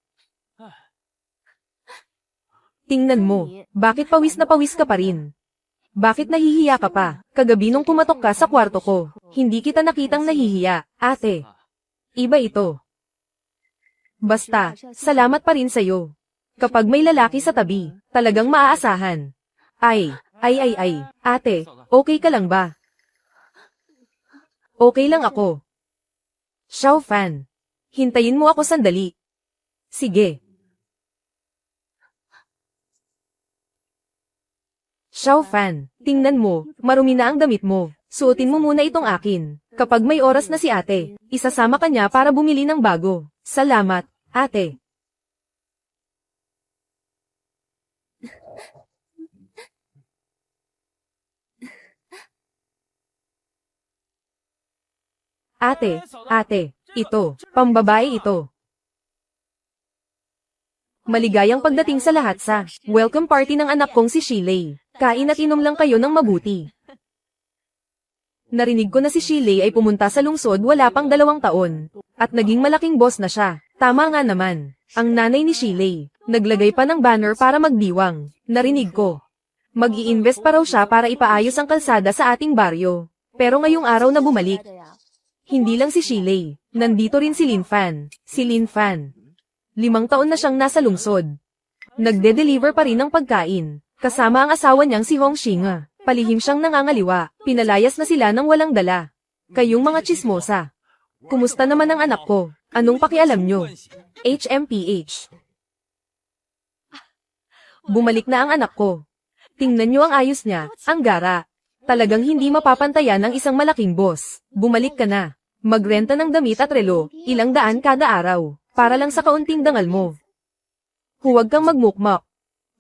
Tingnan mo, bakit pawis na pawis ka pa rin? Bakit nahihiya ka pa? Kagabi nung pumatok ka sa kwarto ko, hindi kita nakitang nahihiya, ate. Iba ito. Basta, salamat pa rin sa'yo. Kapag may lalaki sa tabi, talagang maaasahan. Ay, ate, okay ka lang ba? Okay lang ako. Xiao Fan, hintayin mo ako sandali. Sige. Xiao Fan, tingnan mo, marumi na ang damit mo. Suotin mo muna itong akin. Kapag may oras na si ate, isasama ka niya para bumili ng bago. Salamat, ate. Ate, ito, pambabae ito. Maligayang pagdating sa lahat sa welcome party ng anak kong si Shilei. Kain at inom lang kayo ng mabuti. Narinig ko na si Shilei ay pumunta sa lungsod wala pang 2 taon. At naging malaking boss na siya. Tama nga naman. Ang nanay ni Shilei, naglagay pa ng banner para magdiwang. Narinig ko. Mag-i-invest pa raw siya para ipaayos ang kalsada sa ating baryo. Pero ngayong araw na bumalik, hindi lang si Shilei, nandito rin si Lin Fan. Si Lin Fan. 5 taon na siyang nasa lungsod. Nagde-deliver pa rin ng pagkain. Kasama ang asawa niyang si Hong Xinga. Palihim siyang nangangaliwa, pinalayas na sila ng walang dala. Kayong mga chismosa. Kumusta naman ang anak ko? Anong pakialam nyo? HMPH. Bumalik na ang anak ko. Tingnan nyo ang ayos niya, ang gara. Talagang hindi mapapantayan ng isang malaking boss. Bumalik ka na. Magrenta ng damit at relo, 200 kada araw, para lang sa kaunting dangal mo. Huwag kang magmukmak.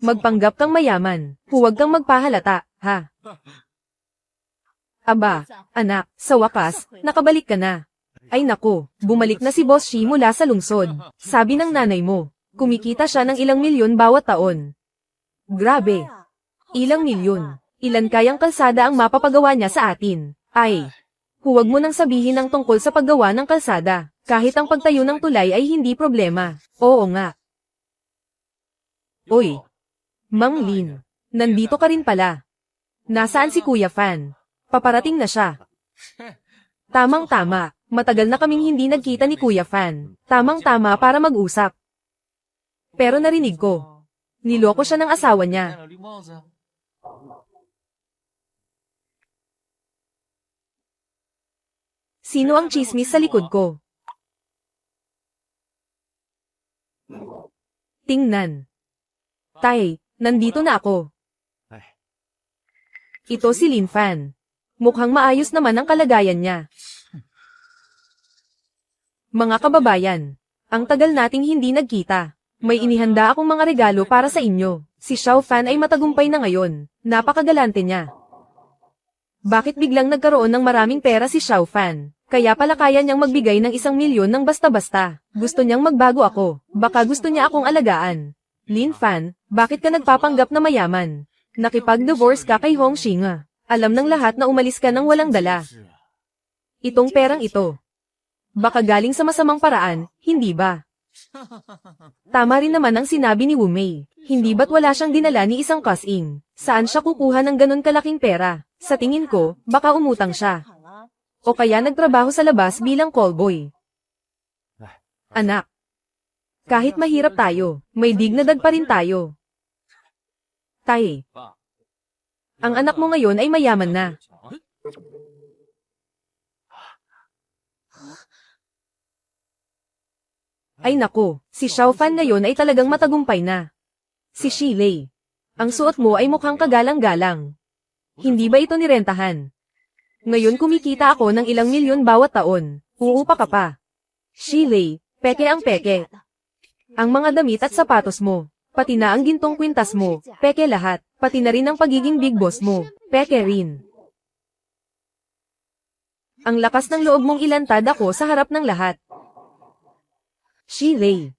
Magpanggap kang mayaman. Huwag kang magpahalata, ha? Aba, anak, sa wakas, nakabalik ka na. Ay nako, bumalik na si Boss Shi mula sa lungsod. Sabi ng nanay mo, kumikita siya ng ilang milyon bawat taon. Grabe. Ilang milyon. Ilan kayang kalsada ang mapapagawa niya sa atin? Ay, huwag mo nang sabihin ang tungkol sa paggawa ng kalsada. Kahit ang pagtayo ng tulay ay hindi problema. Oo nga. Oy, Mang Lin, nandito ka rin pala. Nasaan si Kuya Fan? Paparating na siya. Tamang-tama, matagal na kaming hindi nagkita ni Kuya Fan. Tamang-tama para mag-usap. Pero narinig ko, niloko siya ng asawa niya. Sino ang chismis sa likod ko? Tingnan. Tay, nandito na ako. Ito si Lin Fan. Mukhang maayos naman ang kalagayan niya. Mga kababayan, ang tagal nating hindi nagkita. May inihanda akong mga regalo para sa inyo. Si Xiao Fan ay matagumpay na ngayon. Napakagalante niya. Bakit biglang nagkaroon ng maraming pera si Xiao Fan? Kaya pala kaya niyang magbigay ng 1 milyon ng basta-basta. Gusto niyang magbago ako. Baka gusto niya akong alagaan. Lin Fan, bakit ka nagpapanggap na mayaman? Nakipag-divorce ka kay Hong Xinga. Alam ng lahat na umalis ka ng walang dala. Itong perang ito. Baka galing sa masamang paraan, hindi ba? Tama rin naman ang sinabi ni Wu Mei. Hindi ba't wala siyang dinala ni isang kasing? Saan siya kukuha ng ganun kalaking pera? Sa tingin ko, baka umutang siya. O kaya nagtrabaho sa labas bilang callboy. Anak. Kahit mahirap tayo, may dignadag pa rin tayo. Tay. Ang anak mo ngayon ay mayaman na. Ay nako, si Xiao Fan ngayon ay talagang matagumpay na. Si Shilei. Ang suot mo ay mukhang kagalang-galang. Hindi ba ito nirentahan? Ngayon kumikita ako ng ilang milyon bawat taon. Uupa ka pa. Shilei, peke ang peke. Ang mga damit at sapatos mo, pati na ang gintong kwintas mo, peke lahat, pati na rin ang pagiging big boss mo, peke rin. Ang lakas ng loob mong ilantad ako sa harap ng lahat. Shilei.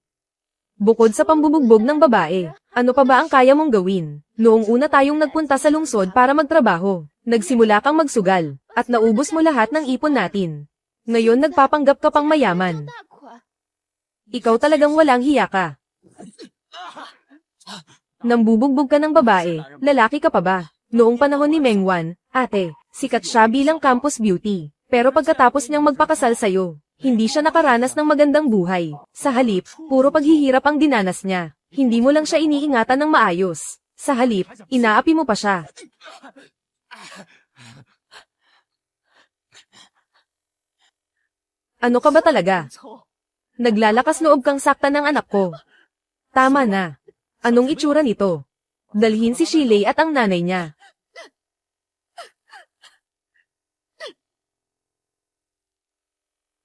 Bukod sa pambubugbog ng babae, ano pa ba ang kaya mong gawin? Noong una tayong nagpunta sa lungsod para magtrabaho, nagsimula kang magsugal, at naubos mo lahat ng ipon natin. Ngayon nagpapanggap ka pang mayaman. Ikaw talagang walang hiya ka. Nambubugbog ka ng babae, lalaki ka pa ba? Noong panahon ni Mengwan, ate, sikat siya bilang campus beauty. Pero pagkatapos niyang magpakasal sa'yo, hindi siya nakaranas ng magandang buhay. Sa halip, puro paghihirap ang dinanas niya. Hindi mo lang siya iniingatan ng maayos. Sa halip, inaapi mo pa siya. Ano ka ba talaga? Naglalakas loob kang saktan ng anak ko. Tama na. Anong itsura nito? Dalhin si Shilei at ang nanay niya.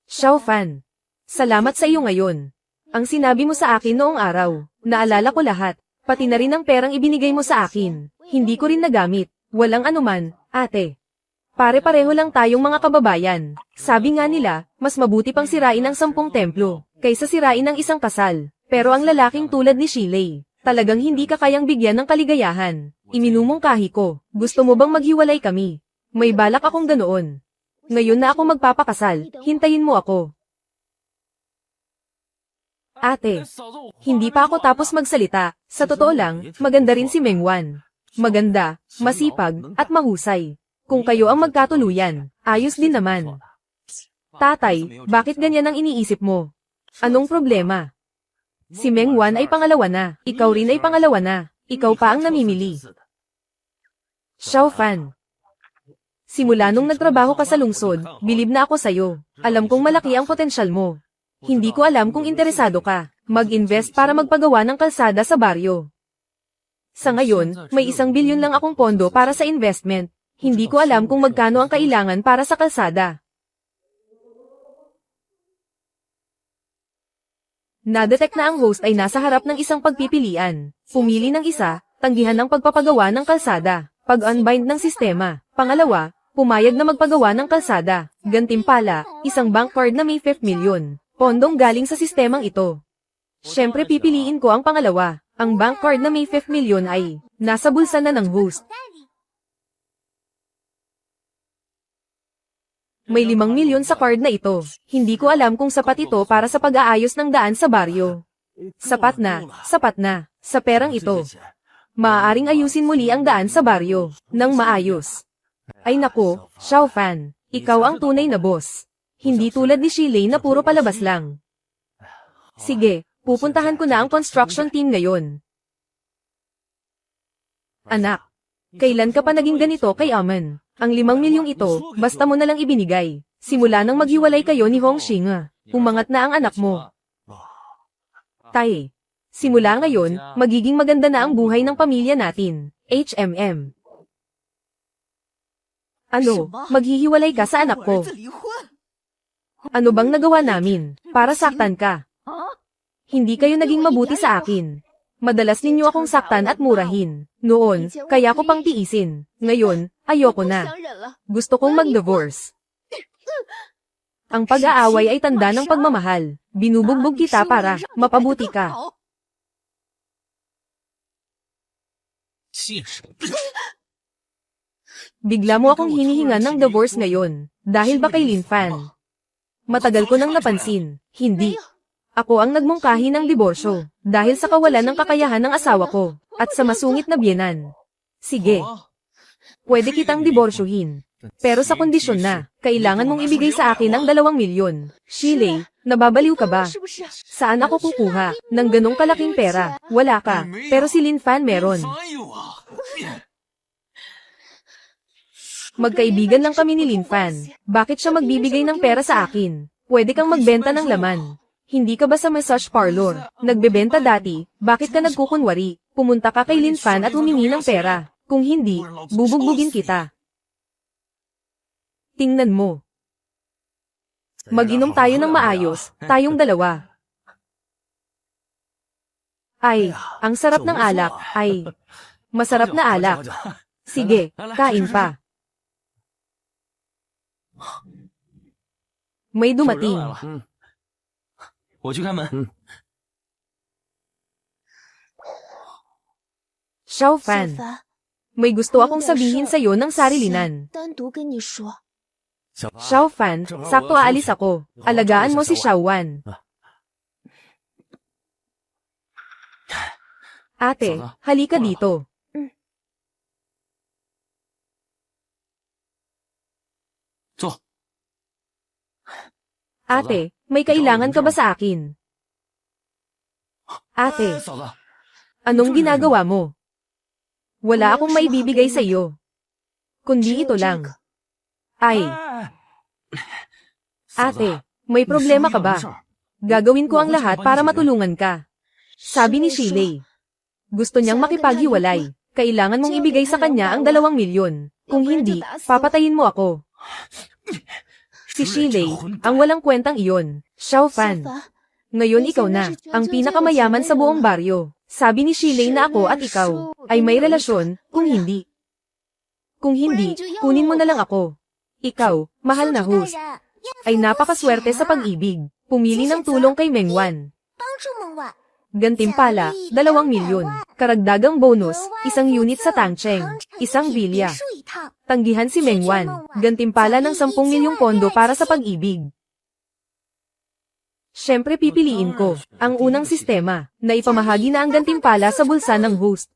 Xiao Fan. Salamat sa iyo ngayon. Ang sinabi mo sa akin noong araw, naalala ko lahat, pati na rin ang perang ibinigay mo sa akin. Hindi ko rin nagamit. Walang anuman, ate. Pare-pareho lang tayong mga kababayan. Sabi nga nila, mas mabuti pang sirain ang 10 templo, kaysa sirain ang isang kasal. Pero ang lalaking tulad ni Shilei, talagang hindi ka kayang bigyan ng kaligayahan. Iminumungkahi ko, gusto mo bang maghiwalay kami? May balak akong ganoon. Ngayon na ako magpapakasal, hintayin mo ako. Ate, hindi pa ako tapos magsalita. Sa totoo lang, maganda rin si Mengwan. Maganda, masipag, at mahusay. Kung kayo ang magkatuluyan, ayos din naman. Tatay, bakit ganyan ang iniisip mo? Anong problema? Si Mengwan ay pangalawa na, ikaw rin ay pangalawa na, ikaw pa ang namimili. Xiao Fan. Simula nung nagtrabaho ka sa lungsod, bilib na ako sa'yo. Alam kong malaki ang potensyal mo. Hindi ko alam kung interesado ka. Mag-invest para magpagawa ng kalsada sa baryo. Sa ngayon, may 1 bilyon lang akong pondo para sa investment. Hindi ko alam kung magkano ang kailangan para sa kalsada. Nadetect na ang host ay nasa harap ng isang pagpipilian. Pumili ng isa, tanggihan ng pagpapagawa ng kalsada. Pag-unbind ng sistema. Pangalawa, pumayag na magpagawa ng kalsada. Gantimpala, isang bank card na may 5 milyon. Pondong galing sa sistemang ito. Siyempre pipiliin ko ang pangalawa. Ang bank card na may 5 milyon ay nasa bulsa na ng host. May 5 milyon sa card na ito. Hindi ko alam kung sapat ito para sa pag-aayos ng daan sa baryo. Sapat na, sapat na. Sa perang ito, maaaring ayusin muli ang daan sa baryo ng maayos. Ay nako, Xiao Fan, ikaw ang tunay na boss. Hindi tulad ni Shilei na puro palabas lang. Sige, pupuntahan ko na ang construction team ngayon. Anak, kailan ka pa naging ganito kay Aman? Ang 5 milyong ito, basta mo na lang ibinigay. Simula nang maghiwalay kayo ni Hong Xing, umangat na ang anak mo. Tay, simula ngayon, magiging maganda na ang buhay ng pamilya natin. HMM. Ano, maghihiwalay ka sa anak ko? Ano bang nagawa namin, para saktan ka? Hindi kayo naging mabuti sa akin. Madalas ninyo akong saktan at murahin. Noon, kaya ko pang tiisin. Ngayon, ayoko na. Gusto kong mag-divorce. Ang pag-aaway ay tanda ng pagmamahal. Binubugbog kita para mapabuti ka. Bigla mo akong hinihingan ng divorce ngayon. Dahil ba kay Lin Fan? Matagal ko nang napansin. Hindi. Ako ang nagmungkahi ng diborsyo, dahil sa kawalan ng kakayahan ng asawa ko, at sa masungit na biyenan. Sige. Pwede kitang diborsyohin. Pero sa kondisyon na, kailangan mong ibigay sa akin ang 2 milyon. Shilei, nababaliw ka ba? Saan ako kukuha ng ganong kalaking pera? Wala ka, pero si Lin Fan meron. Magkaibigan lang kami ni Lin Fan. Bakit siya magbibigay ng pera sa akin? Pwede kang magbenta ng laman. Hindi ka ba sa massage parlor? Nagbebenta dati, bakit ka nagkukunwari? Pumunta ka kay Lin Fan at humingi ng pera. Kung hindi, bubugbugin kita. Tingnan mo. Mag-inom tayo ng maayos, tayong dalawa. Ay, ang sarap ng alak. Ay, masarap na alak. Sige, kain pa. May dumating. 我去开门。 Xiao 小 Fan, 凡， may gusto akong sabihin sa'yo ng sarilinan. 单独跟你说。 Xiao Fan, sakto aalis ako. Alagaan mo si Xiao Wan. Ate, halika dito. Ate, may kailangan ka ba sa akin? Ate, 嫂子， anong ginagawa mo? Wala akong maibibigay sa iyo. Kundi ito lang. Ay, ate, may problema ka ba? Gagawin ko ang lahat para matulungan ka. Sabi ni Shilei. Gusto niyang makipaghiwalay. Kailangan mong ibigay sa kanya ang 2 milyon. Kung hindi, papatayin mo ako. Si Shilei, ang walang kwentang iyon. Xiao 小 Fan, 凡， ngayon ikaw na, ang pinakamayaman sa buong baryo. Sabi ni Shilei na ako at ikaw ay may relasyon, kung hindi. Kung hindi, kunin mo na lang ako. Ikaw, mahal na host, ay napakaswerte sa pag-ibig. Pumili ng tulong kay Mengwan. 帮助孟晚， Gantimpala, 2 milyon. Karagdagang bonus, 1 unit sa Tangcheng, 1 villa. 别墅一套。 Tanggihan si Mengwan. Gantimpala ng 10 milyong pondo para sa pag-ibig. Siyempre pipiliin ko ang unang sistema na ipamahagi na ang gantimpala sa bulsa ng host.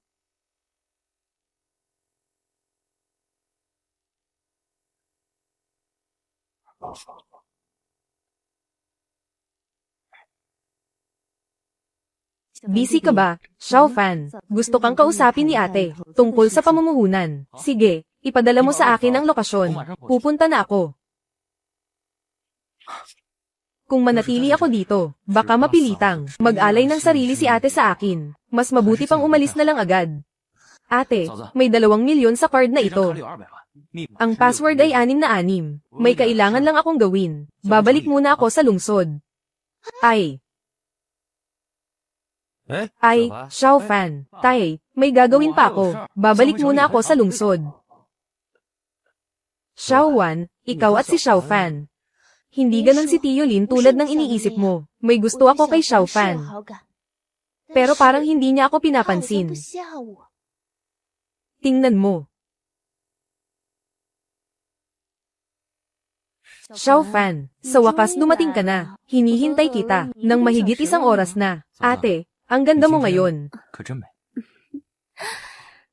Busy ka ba, Xiao Fan? Gusto kang kausapin ni ate tungkol sa pamumuhunan. Sige, ipadala mo sa akin ang lokasyon. Pupunta na ako. Kung manatili ako dito, baka mapilitang mag-alay ng sarili si ate sa akin. Mas mabuti pang umalis na lang agad. Ate, may 2 milyon sa card na 这张 ito. 卡里有200万，密码 Ang password ay 6 na 6. May kailangan lang akong gawin. Babalik muna ako sa lungsod. Ay, 哎， Xiao Fan, tay, may gagawin pa ako. Babalik muna ako sa lungsod. Xiao Wan, ikaw at si Xiao Fan. Hindi ganun si Tio Lin tulad ng iniisip mo. May gusto ako kay Xiao Fan. Pero parang hindi niya ako pinapansin. Tingnan mo. Xiao Fan, sa wakas dumating ka na. Hinihintay kita ng mahigit 1 oras na. Ate, ang ganda mo ngayon. 可真美。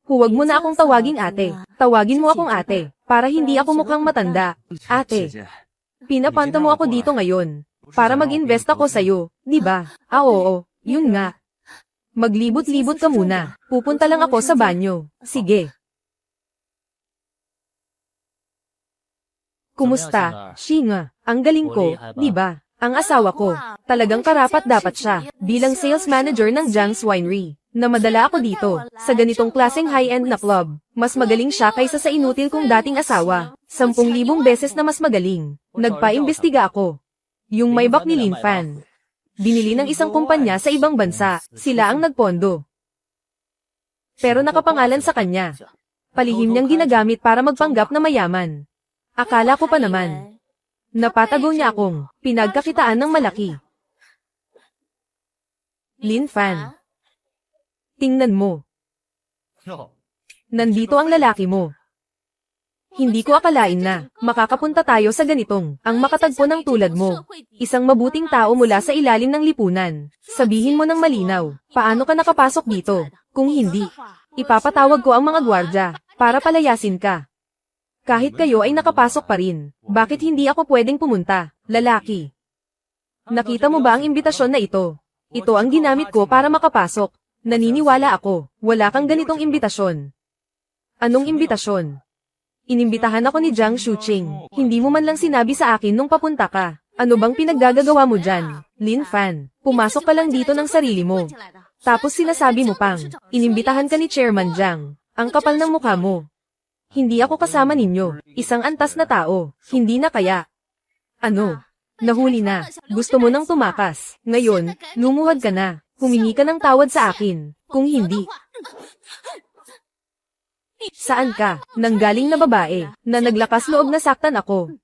Huwag mo na akong tawaging ate. Tawagin mo akong ate, para hindi ako mukhang matanda. 姐 Ate, 姐， pinapanta mo ako dito ngayon. Para mag-invest ako sa'yo, di ba? Oo, yun nga. Maglibot-libot ka muna. Pupunta lang ako sa banyo. Sige. Kumusta? Shinga, ang galing ko, di ba? Ang asawa ko, talagang karapat dapat siya, bilang sales manager ng Jiang's Winery. Namadala ako dito, sa ganitong klaseng high-end na club. Mas magaling siya kaysa sa inutil kong dating asawa. 10,000 beses na mas magaling. Nagpa-imbestiga ako. Yung Maybach ni Lin Fan. Binili ng isang kumpanya sa ibang bansa, sila ang nagpondo. Pero nakapangalan sa kanya. Palihim niyang ginagamit para magpanggap na mayaman. Akala ko pa naman. Napatago niya akong pinagkakitaan ng malaki. Lin Fan, tingnan mo. Nandito ang lalaki mo. Hindi ko akalain na makakapunta tayo sa ganitong ang makatagpo ng tulad mo. Isang mabuting tao mula sa ilalim ng lipunan. Sabihin mo ng malinaw, paano ka nakapasok dito? Kung hindi, ipapatawag ko ang mga gwardya para palayasin ka. Kahit kayo ay nakapasok pa rin, bakit hindi ako pwedeng pumunta, lalaki? Nakita mo ba ang imbitasyon na ito? Ito ang ginamit ko para makapasok. Naniniwala ako, wala kang ganitong imbitasyon. Anong imbitasyon? Inimbitahan ako ni Jiang Shuqing. Hindi mo man lang sinabi sa akin nung papunta ka. Ano bang pinaggagawa mo dyan? Lin Fan, pumasok ka lang dito ng sarili mo. Tapos sinasabi mo pang, inimbitahan ka ni Chairman Jiang. Ang kapal ng mukha mo. Hindi ako kasama ninyo. Isang antas na tao. Hindi na kaya. Ano? Nahuli na. Gusto mo nang tumakas. Ngayon, lumuhad ka na. Humingi ka ng tawad sa akin. Kung hindi. Saan ka? Nanggaling na babae, na naglakas loob na saktan ako.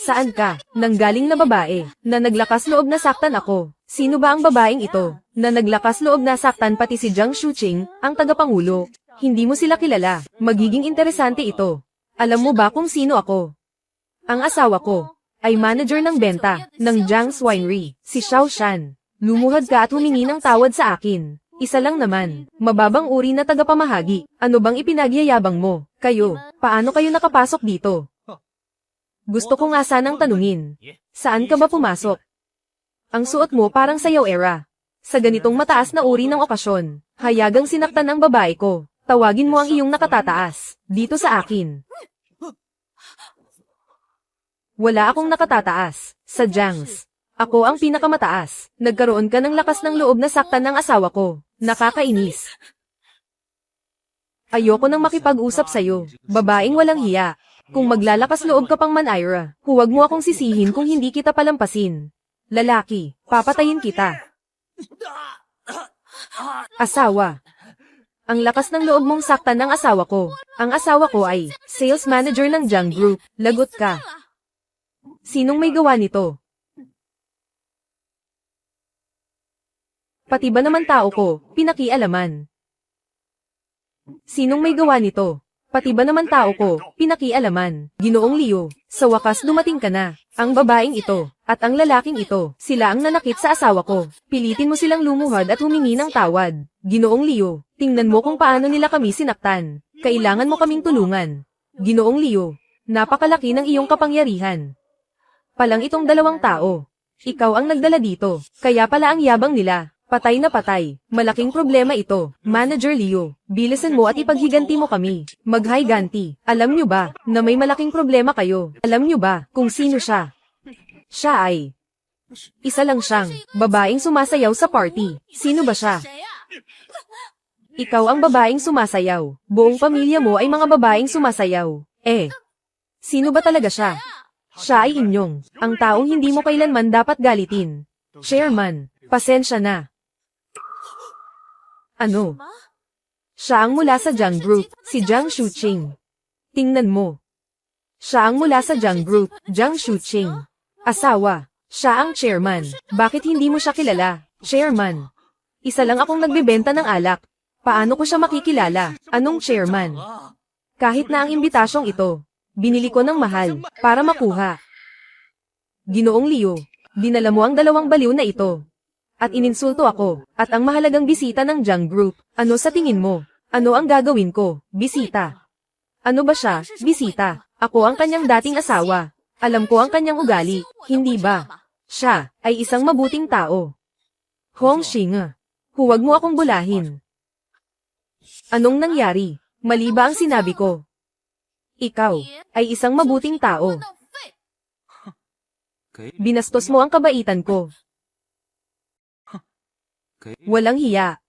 Saan ka? Nanggaling na babae, na naglakas loob na saktan ako. Sino ba ang babaeng ito, na naglakas loob na saktan pati si Jiang Shuqing, ang tagapangulo? Hindi mo sila kilala. Magiging interesante ito. Alam mo ba kung sino ako? Ang asawa ko ay manager ng benta ng Jiang's Winery, si Xiao Shan. Lumuhad ka at humingi ng tawad sa akin. Isa lang naman, mababang uri na tagapamahagi. Ano bang ipinagyayabang mo? Kayo, paano kayo nakapasok dito? Gusto ko nga sanang tanungin. Saan ka ba pumasok? Ang suot mo parang sayaw era. Sa ganitong mataas na uri ng okasyon, hayagang sinaktan ang babae ko. Tawagin mo ang iyong nakatataas, dito sa akin. Wala akong nakatataas, sa Jiang's. Ako ang pinakamataas. Nagkaroon ka ng lakas ng loob na saktan ng asawa ko. Nakakainis. Ayoko nang makipag-usap sa'yo. Babaeng walang hiya. Kung maglalakas loob ka pang Manaira, huwag mo akong sisihin kung hindi kita palampasin. Lalaki, papatayin kita. Asawa. Ang lakas ng loob mong saktan ng asawa ko. Ang asawa ko ay sales manager ng Jiang Group. Lagot ka. Sinong may gawa nito? Pati ba naman tao ko, pinakialaman? Sinong may gawa nito? Pati ba naman tao ko, pinakialaman? Ginoong Leo, sa wakas dumating ka na. Ang babaeng ito, at ang lalaking ito, sila ang nanakit sa asawa ko. Pilitin mo silang lumuhad at humingi ng tawad. Ginoong Leo, tingnan mo kung paano nila kami sinaktan. Kailangan mo kaming tulungan. Ginoong Leo, napakalaki ng iyong kapangyarihan. Palang itong dalawang tao. Ikaw ang nagdala dito, kaya pala ang yabang nila. Patay na patay. Malaking problema ito. Manager Leo, bilisan mo at ipaghiganti mo kami. Maghiganti. Alam nyo ba, na may malaking problema kayo? Alam nyo ba, kung sino siya? Siya ay isa lang siyang babaeng sumasayaw sa party. Sino ba siya? Ikaw ang babaeng sumasayaw. Buong pamilya mo ay mga babaeng sumasayaw. Sino ba talaga siya? Siya ay inyong, ang taong hindi mo kailanman dapat galitin. Chairman, pasensya na. Ano? Siya ang mula sa Jiang Group, si Jiang Shuqing. Tingnan mo. Siya ang mula sa Jiang Group, Jiang Shuqing. Asawa, siya ang chairman. Bakit hindi mo siya kilala? Chairman. Isa lang akong nagbebenta ng alak. Paano ko siya makikilala? Anong chairman? Kahit na ang imbitasyong ito, binili ko ng mahal, para makuha. Ginoong Leo, dinala mo ang dalawang baliw na ito. At ininsulto ako, at ang mahalagang bisita ng Jiang Group. Ano sa tingin mo? Ano ang gagawin ko? Bisita. Ano ba siya? Bisita. Ako ang kanyang dating asawa. Alam ko ang kanyang ugali, hindi ba? Siya ay isang mabuting tao. Hong Xing, huwag mo akong bulahin. Anong nangyari? Mali ba ang sinabi ko? Ikaw ay isang mabuting tao. Binastos mo ang kabaitan ko. Walang hiya.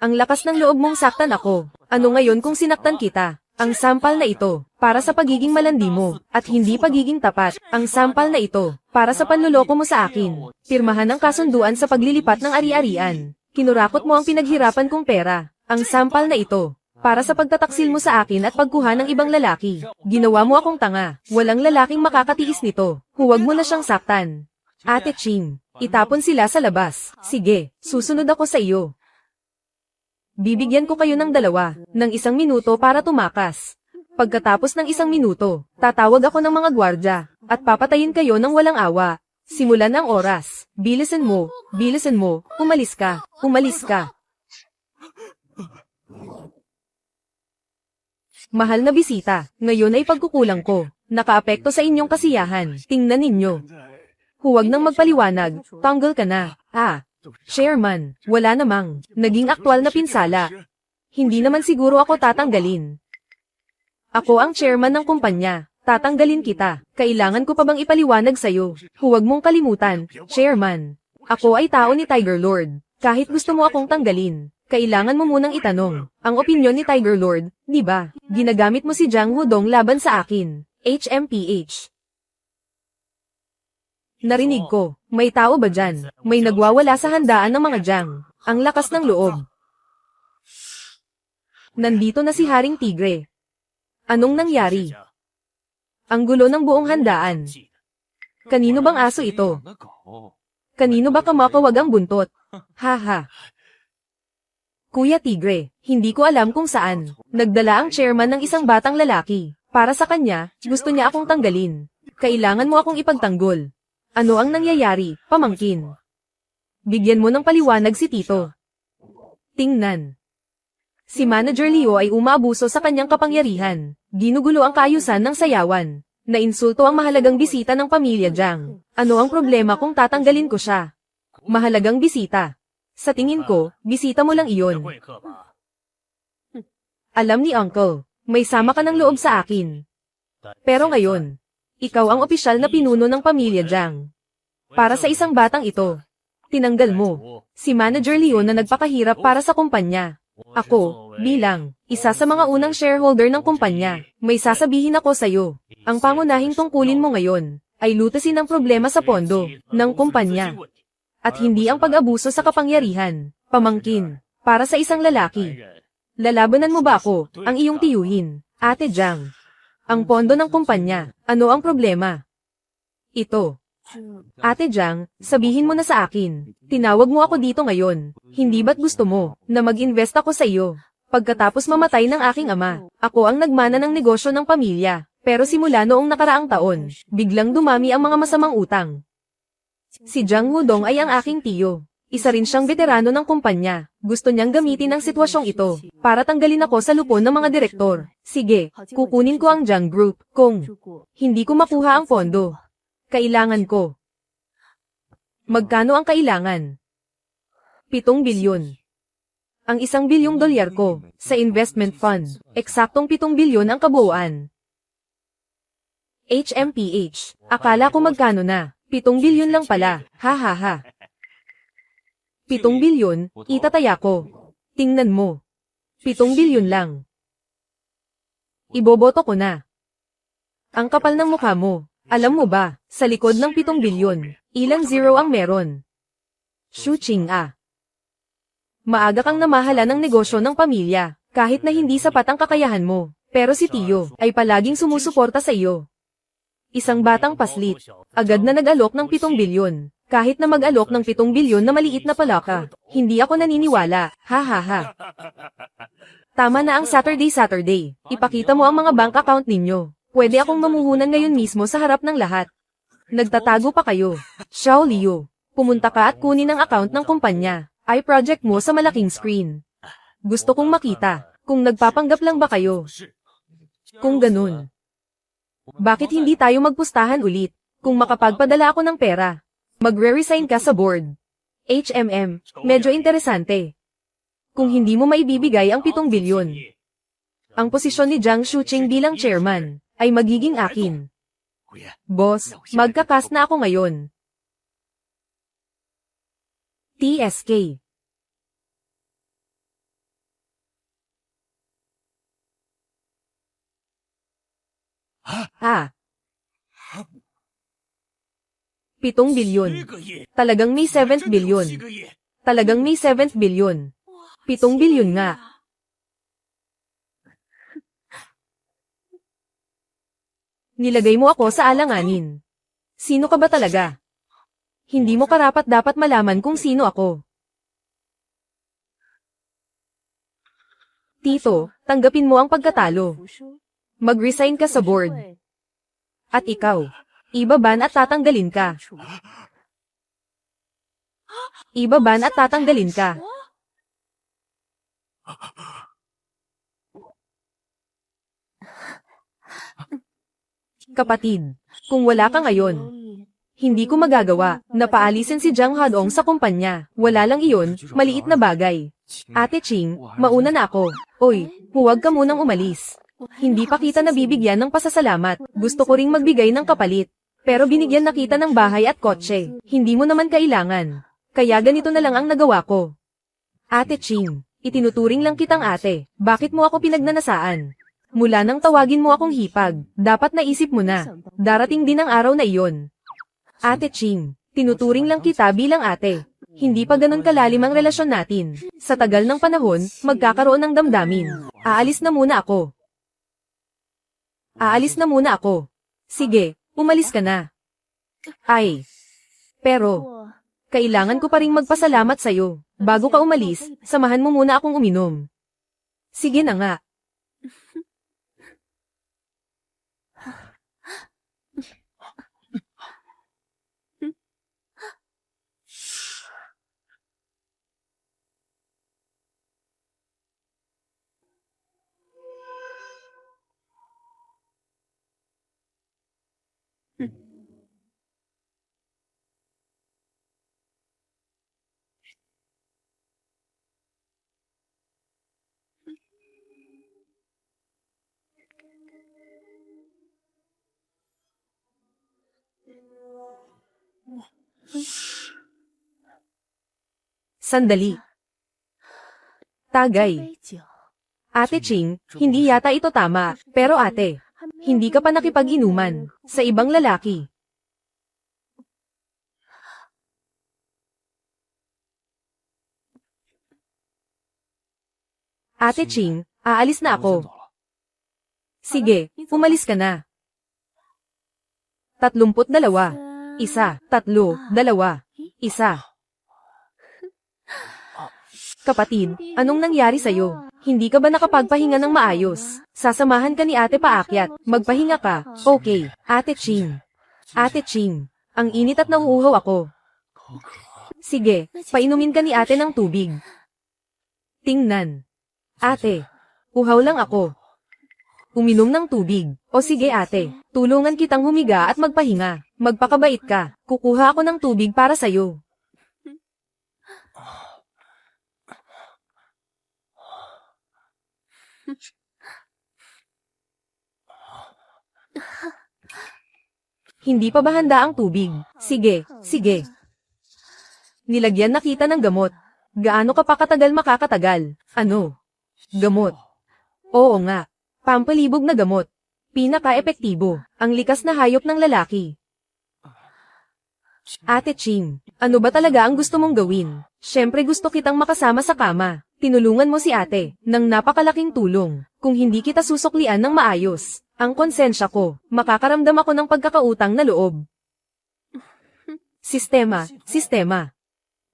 Ang lakas ng loob mong saktan ako. Ano ngayon kung sinaktan kita? Ang sampal na ito, para sa pagiging malandi mo, at hindi pagiging tapat. Ang sampal na ito, para sa panluloko mo sa akin. Pirmahan ang kasunduan sa paglilipat ng ari-arian. Kinurakot mo ang pinaghirapan kong pera. Ang sampal na ito, para sa pagtataksil mo sa akin at pagkuha ng ibang lalaki. Ginawa mo akong tanga. Walang lalaking makakatiis nito. Huwag mo na siyang saktan. Ate Ching, itapon sila sa labas. Sige, susunod ako sa iyo. Bibigyan ko kayo ng 2 ng 1 minuto para tumakas. Pagkatapos ng 1 minuto, tatawag ako ng mga gwardya, at papatayin kayo ng walang awa. Simulan ang oras. Bilisan mo, umalis ka, umalis ka. Mahal na bisita, ngayon ay pagkukulang ko. Nakaapekto sa inyong kasiyahan. Tingnan ninyo. Huwag nang magpaliwanag, tanggal ka na. Chairman, wala namang naging aktwal na pinsala. Hindi naman siguro ako tatanggalin. Ako ang chairman ng kumpanya. Tatanggalin kita. Kailangan ko pa bang ipaliwanag sa'yo? Huwag mong kalimutan, chairman. Ako ay tao ni Tiger Lord. Kahit gusto mo akong tanggalin, kailangan mo munang itanong ang opinyon ni Tiger Lord, di ba? Ginagamit mo si Jang Wudong laban sa akin. HMPH. Narinig ko, may tao ba dyan? May nagwawala sa handaan ng mga Jang. Ang lakas ng loob. Nandito na si Haring Tigre. Anong nangyari? Ang gulo ng buong handaan. Kanino bang aso ito? Kanino ba kamakawag ang buntot? Haha. Kuya Tigre, hindi ko alam kung saan. Nagdala ang chairman ng isang batang lalaki. Para sa kanya, gusto niya akong tanggalin. Kailangan mo akong ipagtanggol. Ano ang nangyayari, pamangkin? Bigyan mo ng paliwanag si Tito. Tingnan. Si Manager Leo ay umaabuso sa kanyang kapangyarihan. Ginugulo ang kaayusan ng sayawan. Nainsulto ang mahalagang bisita ng pamilya Jang. Ano ang problema kung tatanggalin ko siya? Mahalagang bisita. Sa tingin ko, bisita mo lang iyon. Alam ni Uncle, may sama ka ng loob sa akin. Pero ngayon, ikaw ang opisyal na pinuno ng pamilya Jang. Para sa isang batang ito, tinanggal mo si Manager Leo na nagpakahirap para sa kumpanya. Ako, bilang isa sa mga unang shareholder ng kumpanya, may sasabihin ako sa'yo. Ang pangunahing tungkulin mo ngayon ay lutasin ang problema sa pondo ng kumpanya. At hindi ang pag-abuso sa kapangyarihan, pamangkin, para sa isang lalaki. Lalabanan mo ba ako, ang iyong tiyuhin, Ate Jang? Ang pondo ng kumpanya, ano ang problema? Ito. Ate Jang, sabihin mo na sa akin, tinawag mo ako dito ngayon, hindi ba't gusto mo na mag-invest ako sa iyo? Pagkatapos mamatay ng aking ama, ako ang nagmana ng negosyo ng pamilya, pero simula noong nakaraang taon, biglang dumami ang mga masamang utang. Si Jang Wudong ay ang aking tiyo. Isa rin siyang veterano ng kumpanya. Gusto niyang gamitin ang sitwasyong ito para tanggalin ako sa lupon ng mga direktor. Sige, kukunin ko ang Jang Group kung hindi ko makuha ang pondo. Kailangan ko. Magkano ang kailangan? 7 bilyon. Ang 1 bilyong dolyar ko sa investment fund. Eksaktong 7 bilyon ang kabuuan. HMPH. Akala ko magkano na. 7 bilyon lang pala. Ha ha ha. 7 bilyon, itataya ko. Tingnan mo. 7 bilyon lang. Iboboto ko na. Ang kapal ng mukha mo. Alam mo ba, sa likod ng 7 bilyon, ilang zero ang meron? Shuching ah. Maaga kang namahala ng negosyo ng pamilya, kahit na hindi sapat ang kakayahan mo. Pero si Tio ay palaging sumusuporta sa iyo. Isang batang paslit, agad na nag-alok ng 7 bilyon. Kahit na mag-alok ng 7 bilyon na maliit na palaka, hindi ako naniniwala, ha ha ha. Tama na ang Saturday. Ipakita mo ang mga bank account ninyo. Pwede akong mamuhunan ngayon mismo sa harap ng lahat. Nagtatago pa kayo. Xiao Liu, pumunta ka at kunin ang account ng kumpanya. I-project mo sa malaking screen. Gusto kong makita kung nagpapanggap lang ba kayo. Kung ganun, bakit hindi tayo magpustahan ulit? Kung makapagpadala ako ng pera, magre-resign ka sa board. HMM, medyo interesante. Kung hindi mo maibibigay ang 7 bilyon, ang posisyon ni Jiang Shuqing bilang chairman ay magiging akin. Boss, magkakas na ako ngayon. TSK. Ah. 7 bilyon. Talagang may 7th bilyon. Talagang may 7th bilyon. 7 bilyon nga. Nilagay mo ako sa alanganin. Sino ka ba talaga? Hindi mo karapat-dapat malaman kung sino ako. Tito, tanggapin mo ang pagkatalo. Mag-resign ka sa board. At ikaw, ibaban at tatanggalin ka. Ibaban at tatanggalin ka. Kapatid, kung wala ka ngayon, hindi ko magagawa na paalisin si Jang Hadong sa kumpanya. Wala lang iyon, maliit na bagay. Ate Ching, mauna na ako. Oy, huwag ka munang umalis. Hindi pa kita nabibigyan ng pasasalamat. Gusto ko ring magbigay ng kapalit. Pero binigyan na kita ng bahay at kotse. Hindi mo naman kailangan. Kaya ganito na lang ang nagawa ko. Ate Ching, itinuturing lang kitang ate. Bakit mo ako pinagnanasaan? Mula nang tawagin mo akong hipag, dapat naisip mo na. Darating din ang araw na iyon. Ate Ching, tinuturing lang kita bilang ate. Hindi pa ganun kalalim ang relasyon natin. Sa tagal ng panahon, magkakaroon ng damdamin. Aalis na muna ako. Sige, umalis ka na. Ay. Pero, kailangan ko pa ring magpasalamat sa'yo. Bago ka umalis, samahan mo muna akong uminom. Sige na nga. Sandali. Tagay. Ate Ching, hindi yata ito tama. Pero ate, hindi ka pa nakipag-inuman sa ibang lalaki. Ate Ching, aalis na ako. Sige, umalis ka na. 32. 1, 3, 2, 1. Kapatid, anong nangyari sa'yo? Hindi ka ba nakapagpahinga ng maayos? Sasamahan ka ni ate paakyat. Magpahinga ka. Okay, Ate Ching. Ate Ching, ang init at nauuhaw ako. Sige, painumin ka ni ate ng tubig. Tingnan. Ate, uhaw lang ako. Uminom ng tubig. O sige ate, tulungan kitang humiga at magpahinga. Magpakabait ka. Kukuha ako ng tubig para sa'yo. Hindi pa ba handa ang tubig? Sige, sige. Nilagyan na kita ng gamot. Gaano ka pa katagal makakatagal? Ano? Gamot. Oo nga. Pampalibog na gamot. Pinaka-epektibo. Ang likas na hayop ng lalaki. Ate Ching, ano ba talaga ang gusto mong gawin? Siyempre gusto kitang makasama sa kama. Tinulungan mo si ate, ng napakalaking tulong. Kung hindi kita susuklian ng maayos, ang konsensya ko, makakaramdam ako ng pagkakautang na loob. Sistema.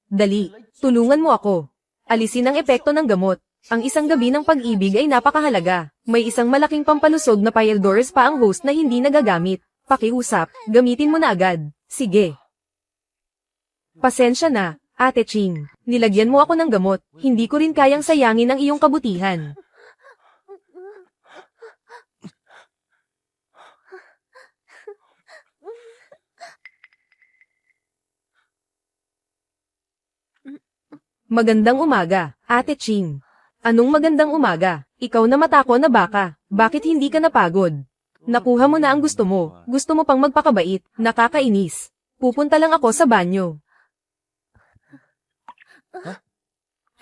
Dali, tulungan mo ako. Alisin ang epekto ng gamot. Ang isang gabi ng pag-ibig ay napakahalaga. May isang malaking pampalusog na Pyldors pa ang host na hindi nagagamit. Pakiusap, gamitin mo na agad. Sige. Pasensya na, Ate Ching. Nilagyan mo ako ng gamot. Hindi ko rin kayang sayangin ang iyong kabutihan. Magandang umaga, Ate Ching. Anong magandang umaga? Ikaw na matako na baka. Bakit hindi ka napagod? Nakuha mo na ang gusto mo. Gusto mo pang magpakabait. Nakakainis. Pupunta lang ako sa banyo.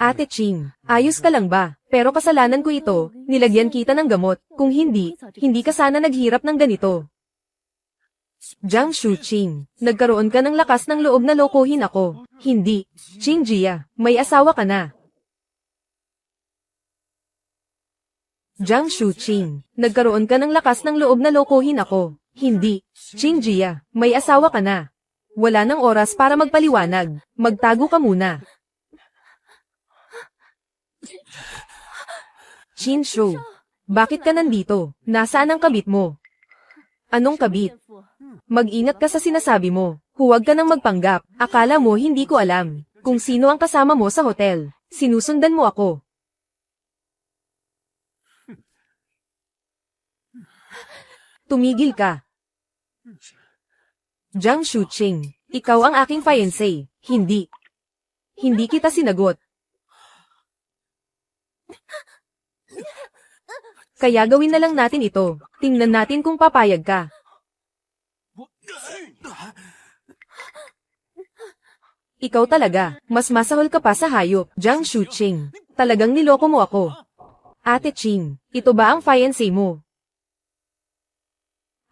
Ate Ching, ayos ka lang ba? Pero kasalanan ko ito. Nilagyan kita ng gamot. Kung hindi, hindi ka sana naghirap ng ganito. Jiang Shuqing, nagkaroon ka ng lakas ng loob na lokohin ako. Hindi. Ching Jia, may asawa ka na. Jiang Shuqing, nagkaroon ka ng lakas ng loob na lokohin ako. Hindi. Ching Jia, may asawa ka na. Wala nang oras para magpaliwanag. Magtago ka muna. Chin Shu, bakit ka nandito? Nasaan ang kabit mo? Anong kabit? Mag-ingat ka sa sinasabi mo. Huwag ka nang magpanggap. Akala mo hindi ko alam kung sino ang kasama mo sa hotel. Sinusundan mo ako. Tumigil ka. Jiang Shuqing, ikaw ang aking fiancé. Hindi. Hindi kita sinagot. Kaya gawin na lang natin ito. Tingnan natin kung papayag ka. Ikaw talaga, mas masahol ka pa sa hayop, Jiang Shuqing. Talagang niloko mo ako. Ate Ching, ito ba ang fiancé mo?